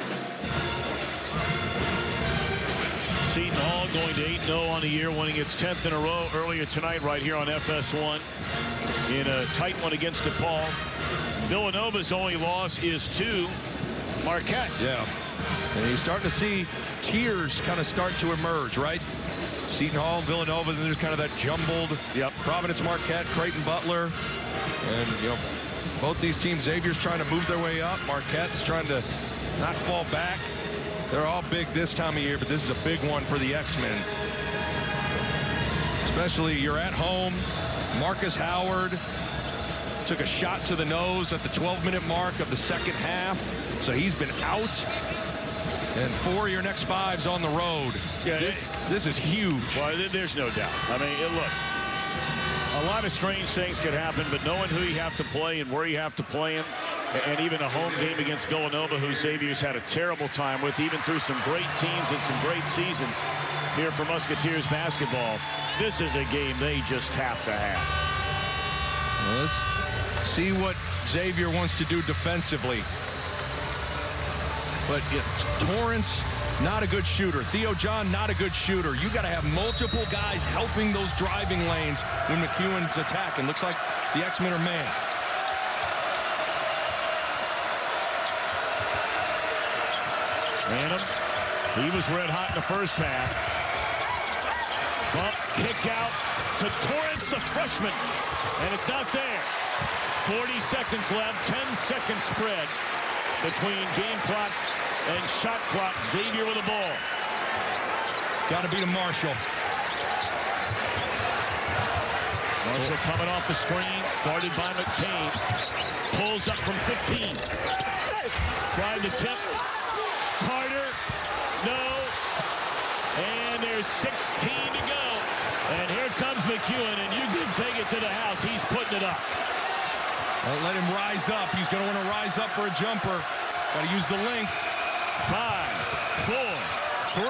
Seton Hall going to 8-0 on the year, winning its 10th in a row earlier tonight right here on FS1 in a tight one against DePaul. Villanova's only loss is to Marquette. Yeah, and you're starting to see tiers kind of start to emerge, right? Seton Hall, Villanova, and there's kind of that jumbled. Yep. Providence, Marquette, Creighton, Butler, and both these teams. Xavier's trying to move their way up. Marquette's trying to not fall back. They're all big this time of year, but this is a big one for the X-Men. Especially you're at home. Marcus Howard took a shot to the nose at the 12-minute mark of the second half, so he's been out. And 4 of your next 5's on the road. Yeah, this is huge. Well, there's no doubt. I mean, look, a lot of strange things could happen, but knowing who you have to play and where you have to play him, and even a home game against Villanova, who Xavier's had a terrible time with, even through some great teams and some great seasons here for Musketeers basketball. This is a game they just have to have. Well, let's see what Xavier wants to do defensively. But Torrance, not a good shooter. Theo John, not a good shooter. You got to have multiple guys helping those driving lanes when McEwen's attacking. Looks like the X-Men are man. Random. He was red hot in the first half. Bump, kick out to Torrance, the freshman. And it's not there. 40 seconds left, 10-second spread between game clock and shot clock. Xavier with the ball. Got to beat him, Marshall. Marshall coming off the screen, guarded by McCain. Pulls up from 15. Tried to tip. Carter, no. And there's 16 to go. And here comes McEwen, and you can take it to the house. He's putting it up. Don't let him rise up. He's going to want to rise up for a jumper. Got to use the length. 5, 4, 3,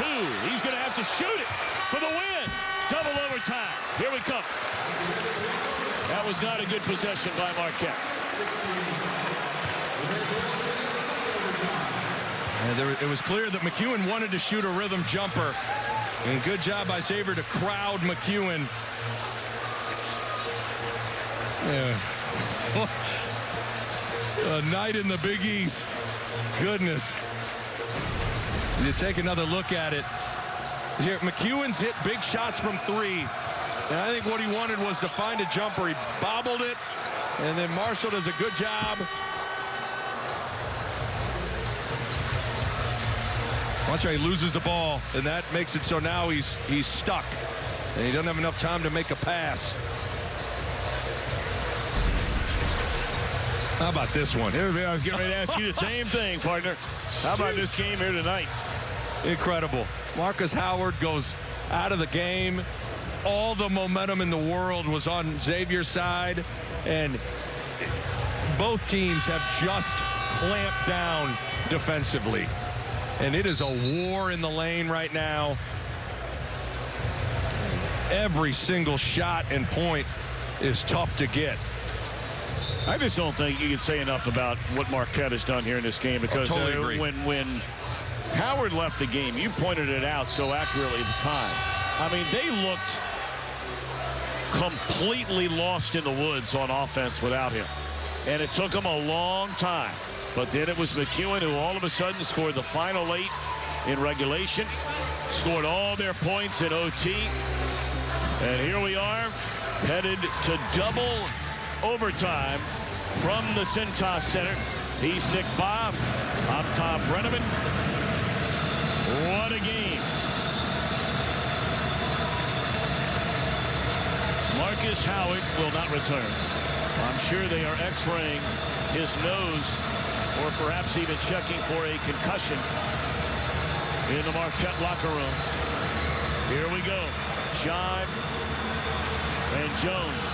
2. He's going to have to shoot it for the win. Double overtime. Here we come. That was not a good possession by Marquette. It was clear that McEwen wanted to shoot a rhythm jumper. And good job by Xavier to crowd McEwen. Yeah. A night in the Big East. Goodness. You take another look at it. Here, McEwen's hit big shots from 3. And I think what he wanted was to find a jumper. He bobbled it. And then Marshall does a good job. Watch how he loses the ball, and that makes it so now he's stuck, and he doesn't have enough time to make a pass. How about this one? I was getting ready to ask you the same thing, partner. How about this game here tonight? Incredible. Marcus Howard goes out of the game. All the momentum in the world was on Xavier's side, and both teams have just clamped down defensively. And it is a war in the lane right now. Every single shot and point is tough to get. I just don't think you can say enough about what Marquette has done here in this game, because totally agree. When Howard left the game, you pointed it out so accurately at the time. I mean, they looked completely lost in the woods on offense without him. And it took them a long time. But then it was McEwen who all of a sudden scored the final 8 in regulation, scored all their points in OT. And here we are headed to double overtime from the Cintas Center. He's Nick Bob. I'm Tom Brenneman. What a game. Marcus Howard will not return. I'm sure they are x-raying his nose or perhaps even checking for a concussion in the Marquette locker room. Here we go. John and Jones.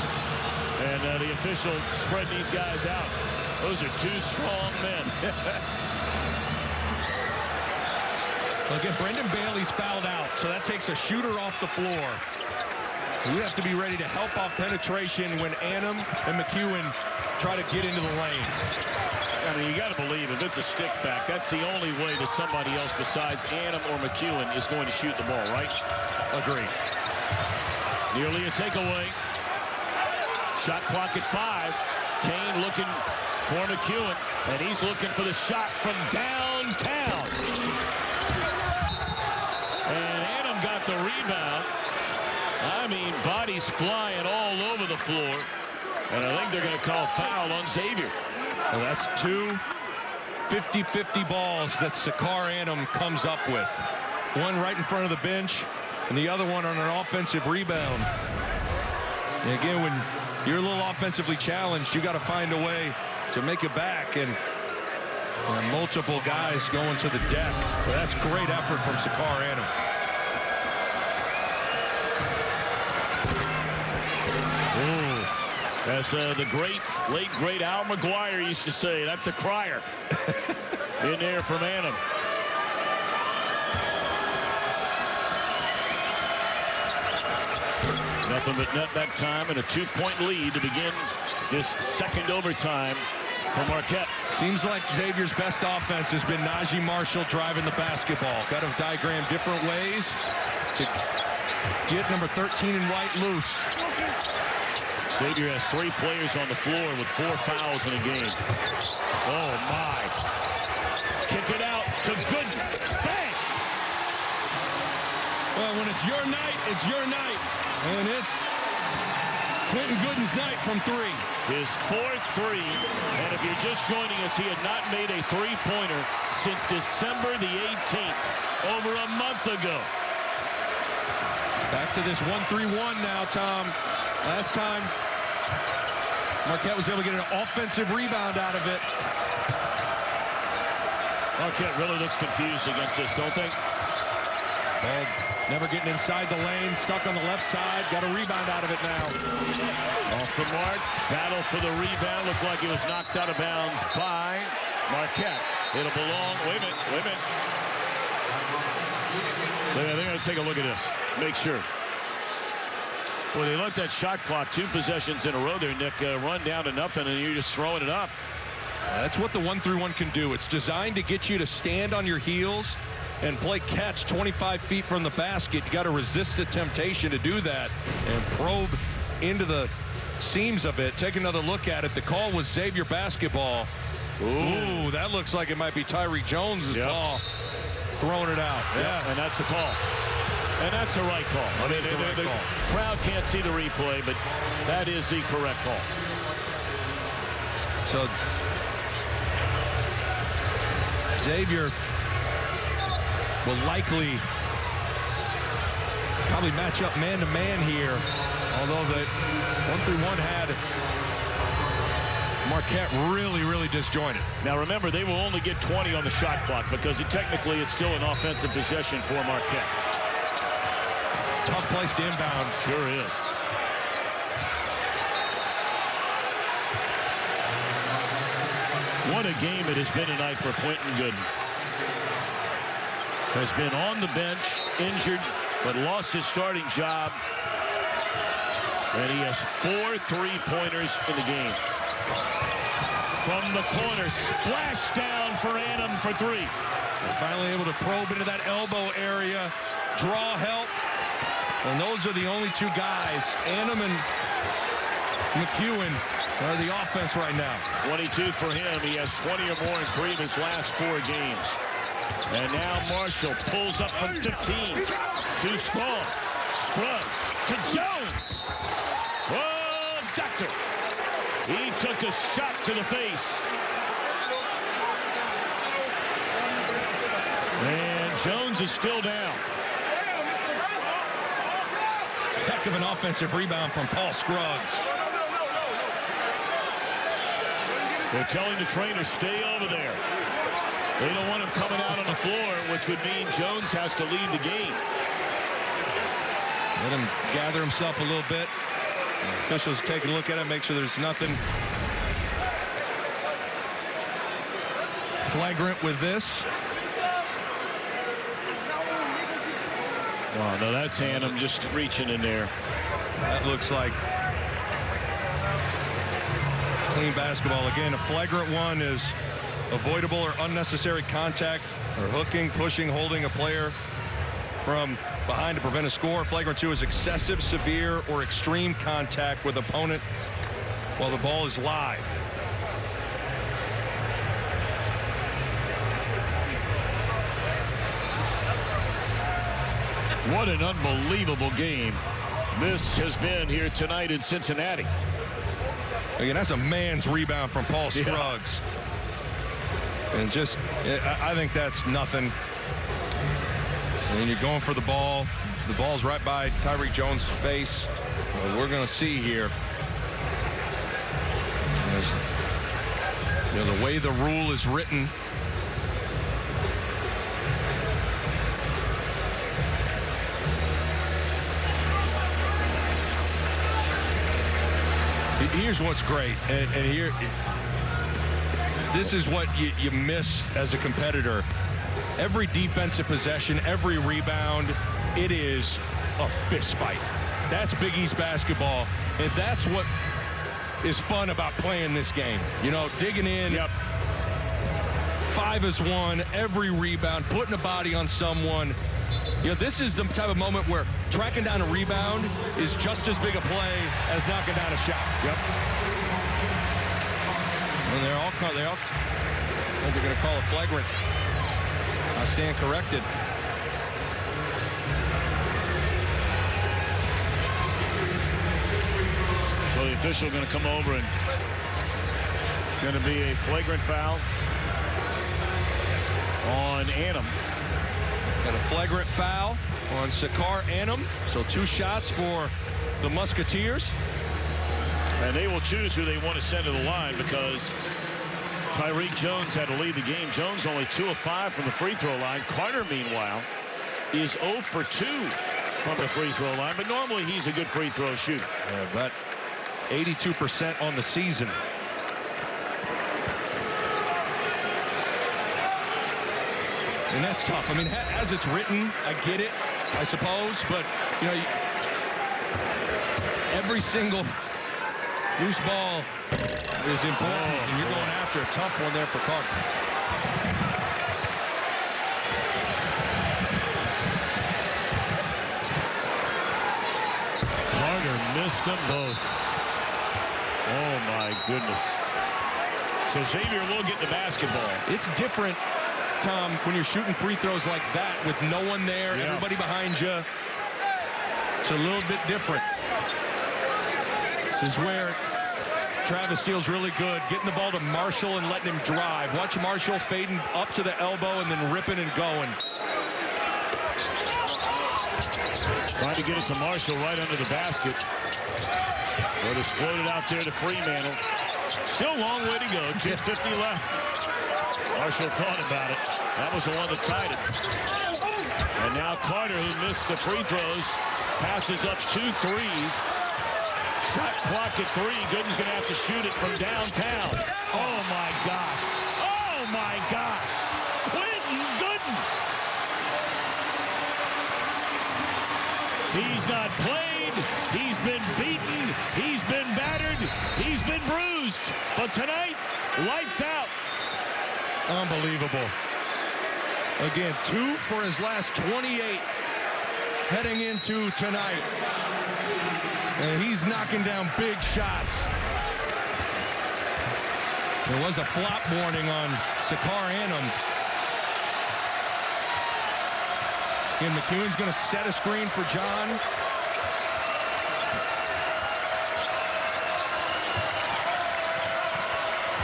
And the official spread these guys out. Those are two strong men. Again, Brendan Bailey's fouled out, so that takes a shooter off the floor. You have to be ready to help off penetration when Annam and McEwen try to get into the lane. I mean, you got to believe if it's a stick back, that's the only way that somebody else besides Annam or McEwen is going to shoot the ball, right? Agree. Nearly a takeaway. Shot clock at 5. Kane looking for McEwen, and he's looking for the shot from downtown. And Annam got the rebound. I mean, bodies flying all over the floor. And I think they're going to call foul on Xavier. Well, that's two 50-50 balls that Sakar Annam comes up with. One right in front of the bench, and the other one on an offensive rebound. And again, when you're a little offensively challenged, you got to find a way to make it back. And multiple guys going to the deck. Well, that's great effort from Sakar Annam. As the late great Al McGuire used to say, that's a crier. In there from Annam. Nothing but net that time, and a 2-point lead to begin this second overtime for Marquette. Seems like Xavier's best offense has been Najee Marshall driving the basketball. Got to diagram different ways to get number 13 in white loose. Xavier has 3 players on the floor with 4 fouls in a game. Oh, my. Kick it out to Gooden. Bang! Well, when it's your night, it's your night. And it's Quentin Gooden's night from 3. His 4th 3. And if you're just joining us, he had not made a 3-pointer since December the 18th, over a month ago. Back to this 1-3-1 now, Tom. Last time, Marquette was able to get an offensive rebound out of it. Marquette really looks confused against this, don't they? Well, never getting inside the lane, stuck on the left side, got a rebound out of it now. Off the mark, battle for the rebound. Looked like it was knocked out of bounds by Marquette. It'll belong, wait a minute. They're going to take a look at this, make sure. Well, they let that shot clock 2 possessions in a row there, Nick, run down to nothing, and you're just throwing it up. That's what the 1-3-1 can do. It's designed to get you to stand on your heels and play catch 25 feet from the basket. You got to resist the temptation to do that and probe into the seams of it. Take another look at it. The call was Xavier basketball. Ooh, that looks like it might be Tyreek Jones's ball. Throwing it out. Yeah, and that's the call. And that's the right call. I mean, the crowd can't see the replay, but that is the correct call. So Xavier will likely probably match up man-to-man here, although the 1-3-1 had Marquette really disjointed. Now remember, they will only get 20 on the shot clock because technically it's still an offensive possession for Marquette. Tough place to inbound. Sure is. What a game it has been tonight for Quentin Gooden. Has been on the bench, injured, but lost his starting job. And he has 4 3-pointers in the game. From the corner, splash down for Annam for 3. They're finally able to probe into that elbow area, draw help. And those are the only 2 guys. Annam and McEwen are the offense right now. 22 for him. He has 20 or more in 3 of his last 4 games. And now Marshall pulls up from 15. Too strong. Scruggs to Jones. Whoa! after. He took a shot to the face. And Jones is still down. Heck of an offensive rebound from Paul Scruggs. They're telling the trainer, stay over there. They don't want him coming out on the floor, which would mean Jones has to leave the game. Let him gather himself a little bit. The officials take a look at it, make sure there's nothing flagrant with this. Oh, no, that's Hannum just reaching in there. That looks like clean basketball. Again, a flagrant one is avoidable or unnecessary contact or hooking, pushing, holding a player from behind to prevent a score. Flagrant 2 is excessive, severe, or extreme contact with opponent while the ball is live. What an unbelievable game this has been here tonight in Cincinnati. Again, that's a man's rebound from Paul Scruggs. Yeah. And just, I think that's nothing. And you're going for the ball. The ball's right by Tyreek Jones' face. Well, we're going to see here. You know, the way the rule is written. Here's what's great, and here, this is what you miss as a competitor. Every defensive possession, every rebound, it is a fist fight. That's Big East basketball, and that's what is fun about playing this game. You know, digging in. Yep. 5-1, every rebound, putting a body on someone. You know, this is the type of moment where tracking down a rebound is just as big a play as knocking down a shot. Yep. And they're all going to call a flagrant. I stand corrected. So the official going to come over and going to be a flagrant foul on Hannum. Got a flagrant foul on Sakar Hannum. So 2 shots for the Musketeers. And they will choose who they want to send to the line because Tyreek Jones had to lead the game. Jones only 2 of 5 from the free throw line. Carter, meanwhile, is 0 for 2 from the free throw line. But normally he's a good free throw shooter. Yeah, but 82% on the season. And that's tough. I mean, as it's written, I get it, I suppose. But, you know, every single loose ball is important. And you're going after a tough one there for Carter. Carter missed them both. Oh, my goodness. So Xavier will get the basketball. It's different, Tom, when you're shooting free throws like that with no one there, everybody behind you. It's a little bit different. This is where Travis Steele's really good, getting the ball to Marshall and letting him drive. Watch Marshall fading up to the elbow and then ripping and going. Trying to get it to Marshall right under the basket. But it's floated out there to Fremantle. Still a long way to go. 2:50 left. Marshall thought about it. That was the one that tied it. And now Carter, who missed the free throws, passes up 2 threes. Shot clock at 3. Gooden's going to have to shoot it from downtown. Oh, my gosh. Oh, my gosh. Quentin Gooden. He's not played. He's been beaten. He's been battered. He's been bruised. But tonight, lights out. Unbelievable. Again, 2 for his last 28 heading into tonight. And he's knocking down big shots. There was a flop warning on Sakar Hannum. Again, McEwen's going to set a screen for John.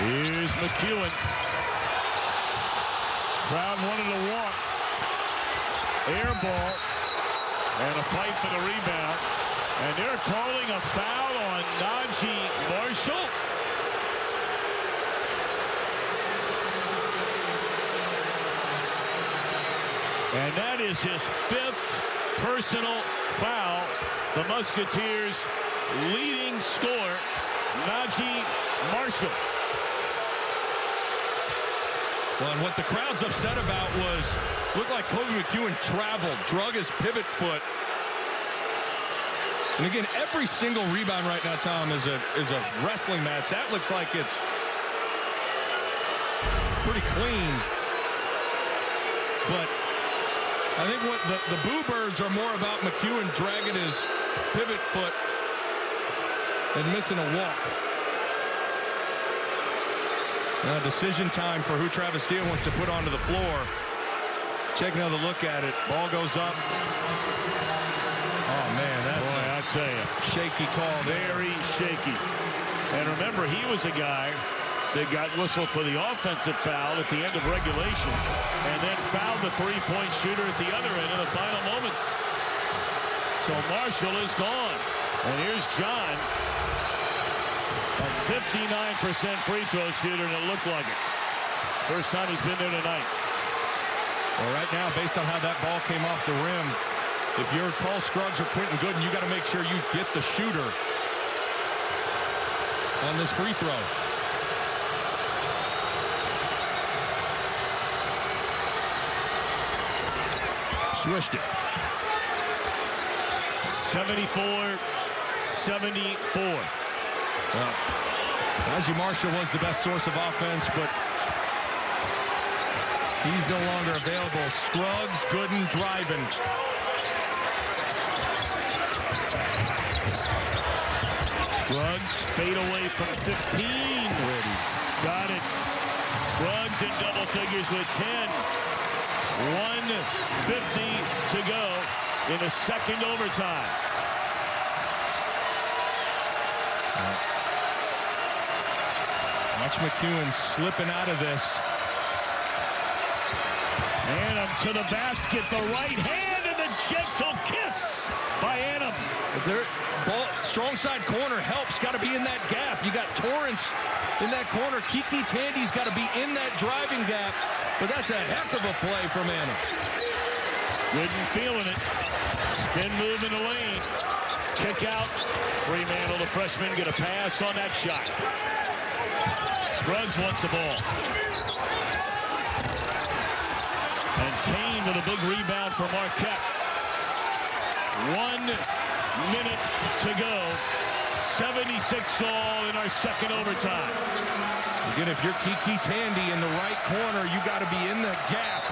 Here's McEwen. Crowd wanted to walk. Air ball. And a fight for the rebound. And they're calling a foul on Najee Marshall. And that is his 5th personal foul. The Musketeers' leading scorer, Najee Marshall. Well, and what the crowd's upset about was, looked like Kobe McEwen traveled, drug his pivot foot. And again, every single rebound right now, Tom, is a wrestling match. That looks like it's pretty clean. But I think what the Boo Birds are more about McEwen dragging his pivot foot and missing a walk. Now decision time for who Travis Steele wants to put onto the floor. Take another look at it. Ball goes up. Oh, man, that's I tell you, shaky call. Very shaky. And remember, he was a guy that got whistled for the offensive foul at the end of regulation and then fouled the three-point shooter at the other end in the final moments. So Marshall is gone. And here's John, a 59% free throw shooter, and it looked like it. First time he's been there tonight. Well, right now, based on how that ball came off the rim, if you're Paul Scruggs or Quentin Gooden, you got to make sure you get the shooter on this free throw. Swished it. 74-74. Well, Najee Marshall was the best source of offense, but he's no longer available. Scruggs, Gooden driving. Scruggs fade away from 15. Got it. Scruggs in double figures with 10. 1:50 to go in the second overtime. Watch McEwen slipping out of this. Annam to the basket, the right hand, and the gentle kiss by Annam. Ball, strong side corner helps. Got to be in that gap. You got Torrance in that corner. Kiki Tandy's got to be in that driving gap. But that's a heck of a play from Annam. Gooden feeling it. Spin move in the lane. Kick out. Fremantle, the freshman, get a pass on that shot. Scruggs wants the ball. And Kane with a big rebound for Marquette. 1 minute to go. 76 all in our second overtime. Again, if you're Kiki Tandy in the right corner, you got to be in the gap.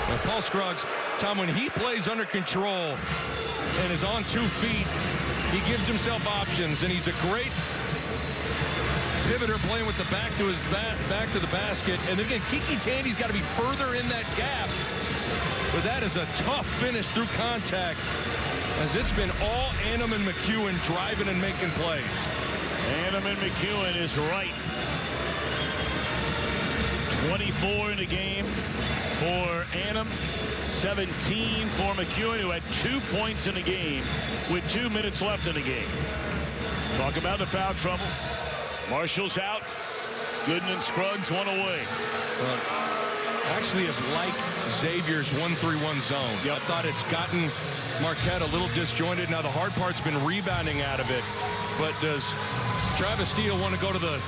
Now, Paul Scruggs, Tom, when he plays under control and is on 2 feet, he gives himself options, and he's a great pivoter playing with the back to the basket. And again, Kiki Tandy's got to be further in that gap. But that is a tough finish through contact, as it's been all Annam and McEwen driving and making plays. Annam and McEwen is right. 24 in the game for Annam, 17 for McEwen, who had 2 points in the game with 2 minutes left in the game. Talk about the foul trouble. Marshall's out. Gooden and Scruggs one away. Actually have liked Xavier's 1-3-1 zone. I thought it's gotten Marquette a little disjointed. Now the hard part's been rebounding out of it. But does Travis Steele want to go to the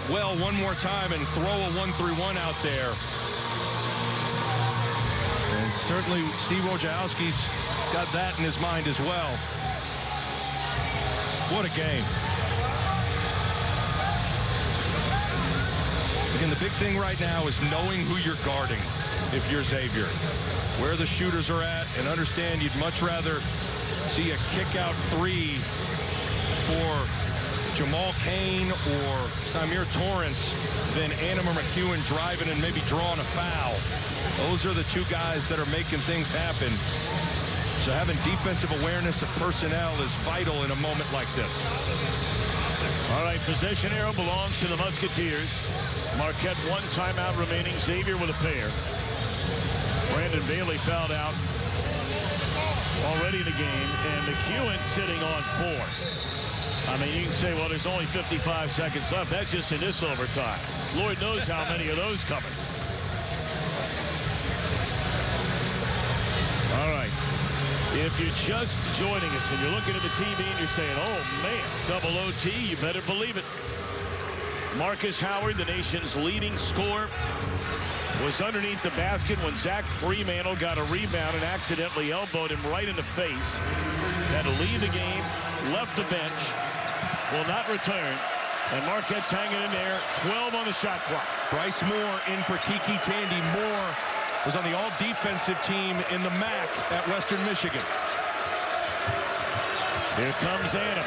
well one more time and throw a 1-3-1 out there? And certainly Steve Wojciechowski's got that in his mind as well. What a game. Again, the big thing right now is knowing who you're guarding if you're Xavier. Where the shooters are at, and understand you'd much rather see a kick-out 3 for Jamal Cain or Samir Torrance than Annam or McEwen driving and maybe drawing a foul. Those are the two guys that are making things happen. So having defensive awareness of personnel is vital in a moment like this. All right, possession arrow belongs to the Musketeers. Marquette, 1 timeout remaining. Xavier with a pair. Brandon Bailey fouled out already in the game, and McEwen sitting on 4. I mean, you can say, well, there's only 55 seconds left. That's just in this overtime. Lord knows how many of those coming. All right. If you're just joining us and you're looking at the TV and you're saying, oh, man, double OT, you better believe it. Marcus Howard, the nation's leading scorer, was underneath the basket when Zach Fremantle got a rebound and accidentally elbowed him right in the face. Had to leave the game, left the bench, will not return. And Marquette's hanging in there, 12 on the shot clock. Bryce Moore in for Kiki Tandy. Moore was on the all-defensive team in the MAC at Western Michigan. Here comes Adam.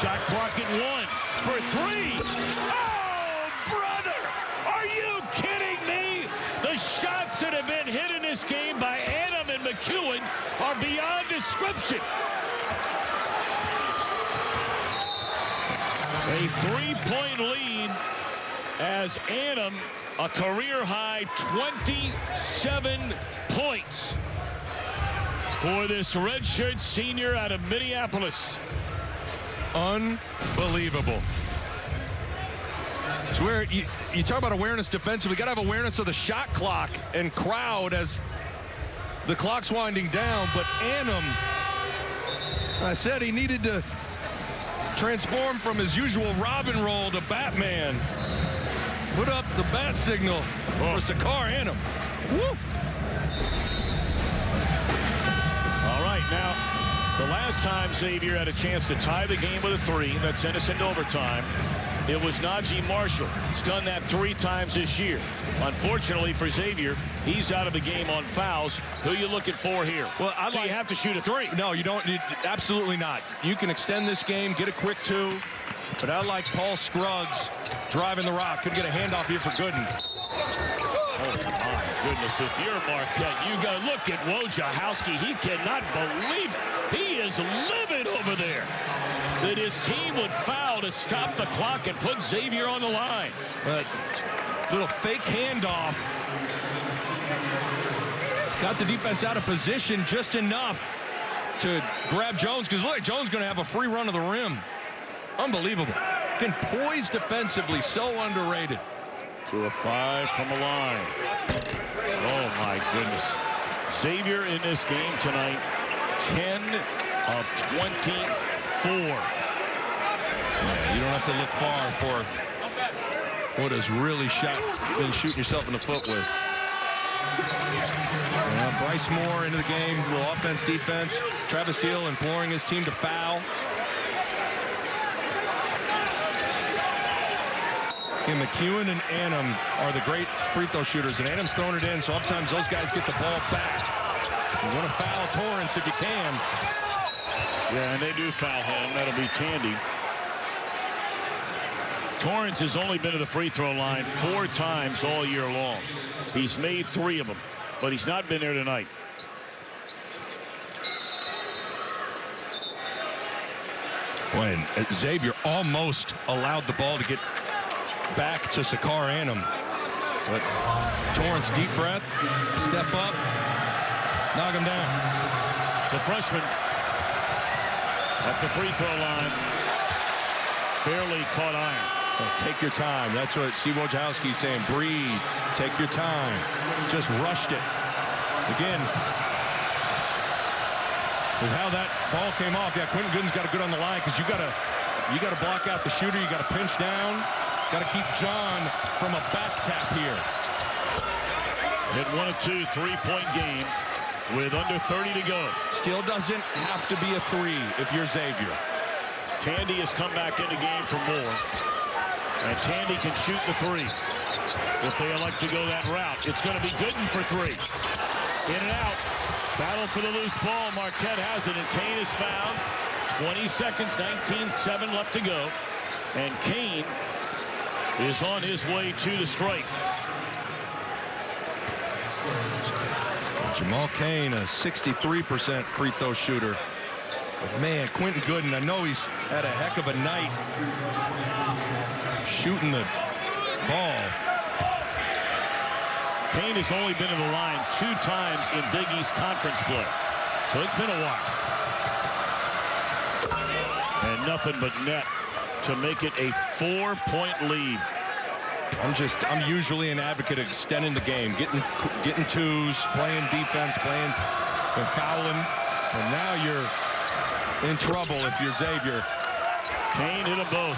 Shot clock at 1 for 3. Oh, brother! Are you kidding me? The shots that have been hit in this game by Adam and McEwen are beyond description. A 3-point lead as Adam, a career-high 27 points for this redshirt senior out of Minneapolis. Unbelievable. It's where you talk about awareness defensively. We got to have awareness of the shot clock and crowd as the clock's winding down. But Adam, I said he needed to transform from his usual Robin role to Batman. Put up the bat signal for Sakar Adam. Woo! All right, now, the last time Xavier had a chance to tie the game with a 3, that sent us into overtime, it was Najee Marshall. He's done that 3 times this year. Unfortunately for Xavier, he's out of the game on fouls. Who are you looking for here? Well, Do you have to shoot a 3? No, you don't. Absolutely not. You can extend this game, get a quick 2. But I like Paul Scruggs driving the rock. Could get a handoff here for Gooden. Oh, my goodness. If you're Marquette, you got to look at Wojciechowski. He cannot believe it. He is livid over there that his team would foul to stop the clock and put Xavier on the line. But little fake handoff. Got the defense out of position just enough to grab Jones, because look, Jones going to have a free run of the rim. Unbelievable. Again, poised defensively, so underrated. To a 5 from the line. Oh, my goodness. Xavier in this game tonight, 10 of 24. Yeah, you don't have to look far for what has really been shooting yourself in the foot with. Bryce Moore into the game, a little offense, defense. Travis Steele imploring his team to foul. And McEwen and Adam are the great free throw shooters, and Adam's throwing it in, so sometimes those guys get the ball back. You want to foul Torrance if you can. Yeah, and they do foul him. That'll be Tandy. Torrance has only been to the free throw line 4 times all year long. He's made 3 of them, but he's not been there tonight. Boy, and Xavier almost allowed the ball to get back to Sakar Adam. But Torrance, deep breath, step up, knock him down. The freshman at the free throw line barely caught iron. Well, take your time. That's what Steve Wojciechowski's saying. Breathe. Take your time. Just rushed it. Again, with how that ball came off, yeah, Quentin Gooden's got to get on the line, because you got to block out the shooter. You got to pinch down. Got to keep John from a back tap here. Hit 1 of 2 3-point game with under 30 to go. Still doesn't have to be a 3 if you're Xavier. Tandy has come back in the game for more. And Tandy can shoot the 3 if they elect to go that route. It's going to be Gooden for 3. In and out. Battle for the loose ball. Marquette has it, and Kane is fouled. 20 seconds, 19-7 left to go. And Kane is on his way to the strike. Jamal Cain, a 63% free throw shooter. But man, Quentin Gooden, I know he's had a heck of a night shooting the ball. Cain has only been to the line 2 times in Big East Conference play. So it's been a while. And nothing but net to make it a 4-point lead. I'm usually an advocate of extending the game, getting twos, playing defense, playing and fouling. And now you're in trouble if you're Xavier. Cain hit them both.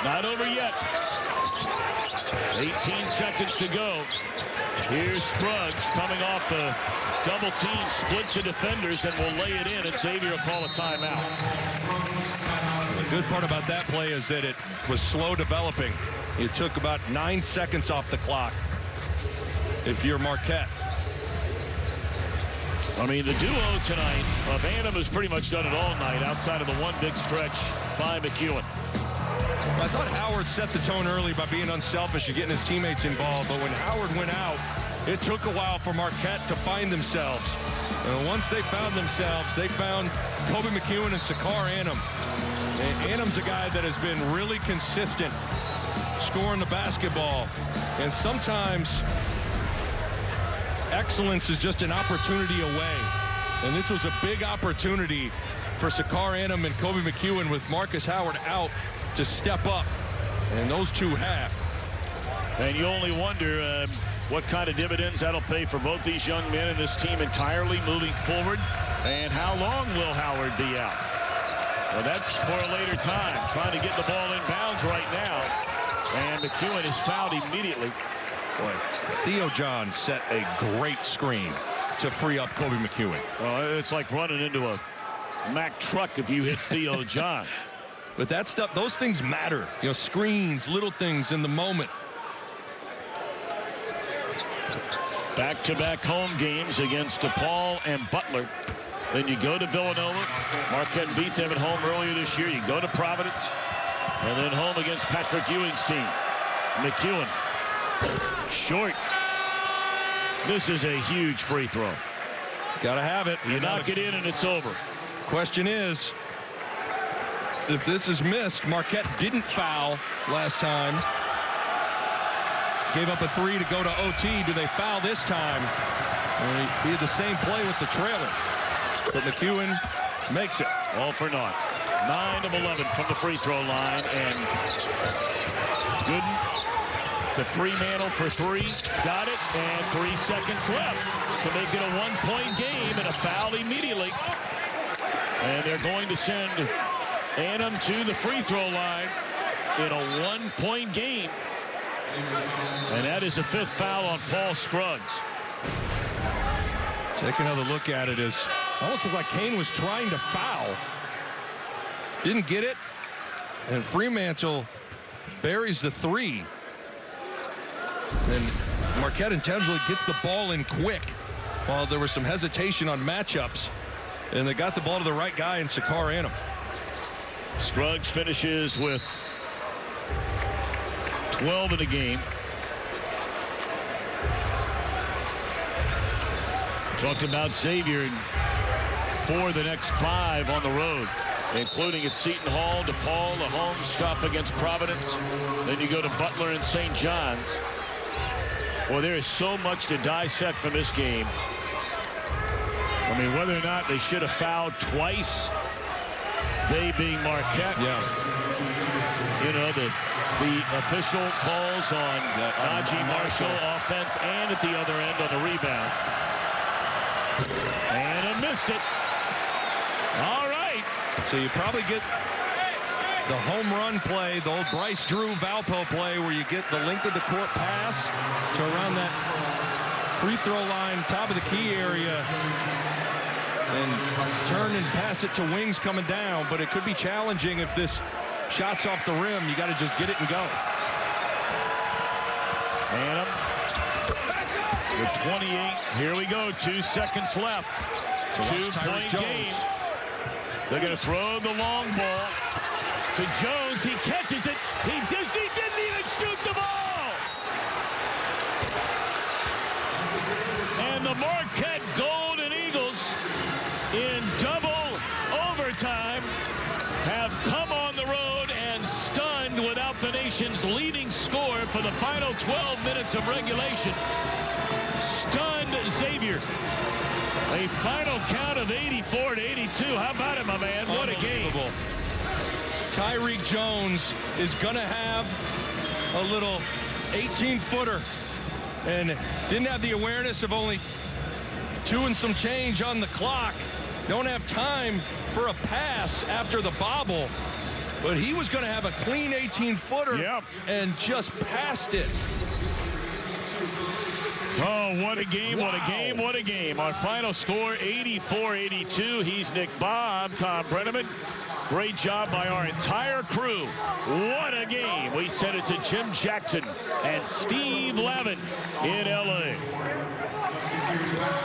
Not over yet. 18 seconds to go. Here's Scruggs coming off the double team, splits of defenders, and will lay it in, and Xavier will call a timeout. The good part about that play is that it was slow developing. It took about 9 seconds off the clock if you're Marquette. I mean, the duo tonight of Annam has pretty much done it all night outside of the one big stretch by McEwen. I thought Howard set the tone early by being unselfish and getting his teammates involved, but when Howard went out, it took a while for Marquette to find themselves. And once they found themselves, they found Kobe McEwen and Sakar Annam. And Annam's a guy that has been really consistent scoring the basketball. And sometimes excellence is just an opportunity away. And this was a big opportunity for Sakar Annam and Kobe McEwen with Marcus Howard out to step up. And those two have. And you only wonder what kind of dividends that'll pay for both these young men and this team entirely moving forward. And how long will Howard be out? Well, that's for a later time. Trying to get the ball in bounds right now. And McEwen is fouled immediately. Boy, Theo John set a great screen to free up Kobe McEwen. Well, it's like running into a Mack truck if you hit Theo John. But that stuff, those things matter. You know, screens, little things in the moment. Back-to-back home games against DePaul and Butler. Then you go to Villanova. Marquette beat them at home earlier this year. You go to Providence. And then home against Patrick Ewing's team. McEwen. Short. This is a huge free throw. Gotta have it. You knock it in and it's over. Question is, if this is missed, Marquette didn't foul last time. Gave up a 3 to go to OT. Do they foul this time? He had the same play with the trailer. But McEwen makes it. All for naught. 9 of 11 from the free throw line. And Gooden to Fremantle for 3. Got it. And 3 seconds left to make it a one-point game and a foul immediately. And they're going to send Annam to the free throw line in a one-point game. And that is the 5th foul on Paul Scruggs. Take another look at it. As almost looked like Cain was trying to foul. Didn't get it. And Fremantle buries the 3. And Marquette intentionally gets the ball in quick while there was some hesitation on matchups. And they got the ball to the right guy in Sakar Annam. Scruggs finishes with 12 in the game. Talked about Xavier for the next 5 on the road, including at Seton Hall, DePaul, the home stop against Providence. Then you go to Butler and St. John's. Well, there is so much to dissect from this game. I mean, whether or not they should have fouled twice, they being Marquette. Yeah. You know, the official calls on Najee Marshall offense and at the other end on the rebound. And I missed it. All right. So you probably get the home run play, the old Bryce Drew Valpo play, where you get the length of the court pass to around that free throw line, top of the key area, and turn and pass it to wings coming down. But it could be challenging if this shot's off the rim. You got to just get it and go. Annam with 28. Here we go. 2 seconds left. So 2-point game. They're going to throw the long ball to Jones. He catches it. He didn't even shoot the ball. the Marquette Golden Eagles in double overtime have come on the road and stunned without the nation's leading score for the final 12 minutes of regulation. Stunned Xavier. A final count of 84-82. How about it, my man? What a game. Tyreek Jones is going to have a little 18-footer and didn't have the awareness of only 2 and some change on the clock. Don't have time for a pass after the bobble, but he was going to have a clean 18-footer and just passed it. Oh, what a game, what a game, what a game. Our final score, 84-82. He's Nick Baum, I'm Tom Brenneman. Great job by our entire crew. What a game. We sent it to Jim Jackson and Steve Lavin in L.A.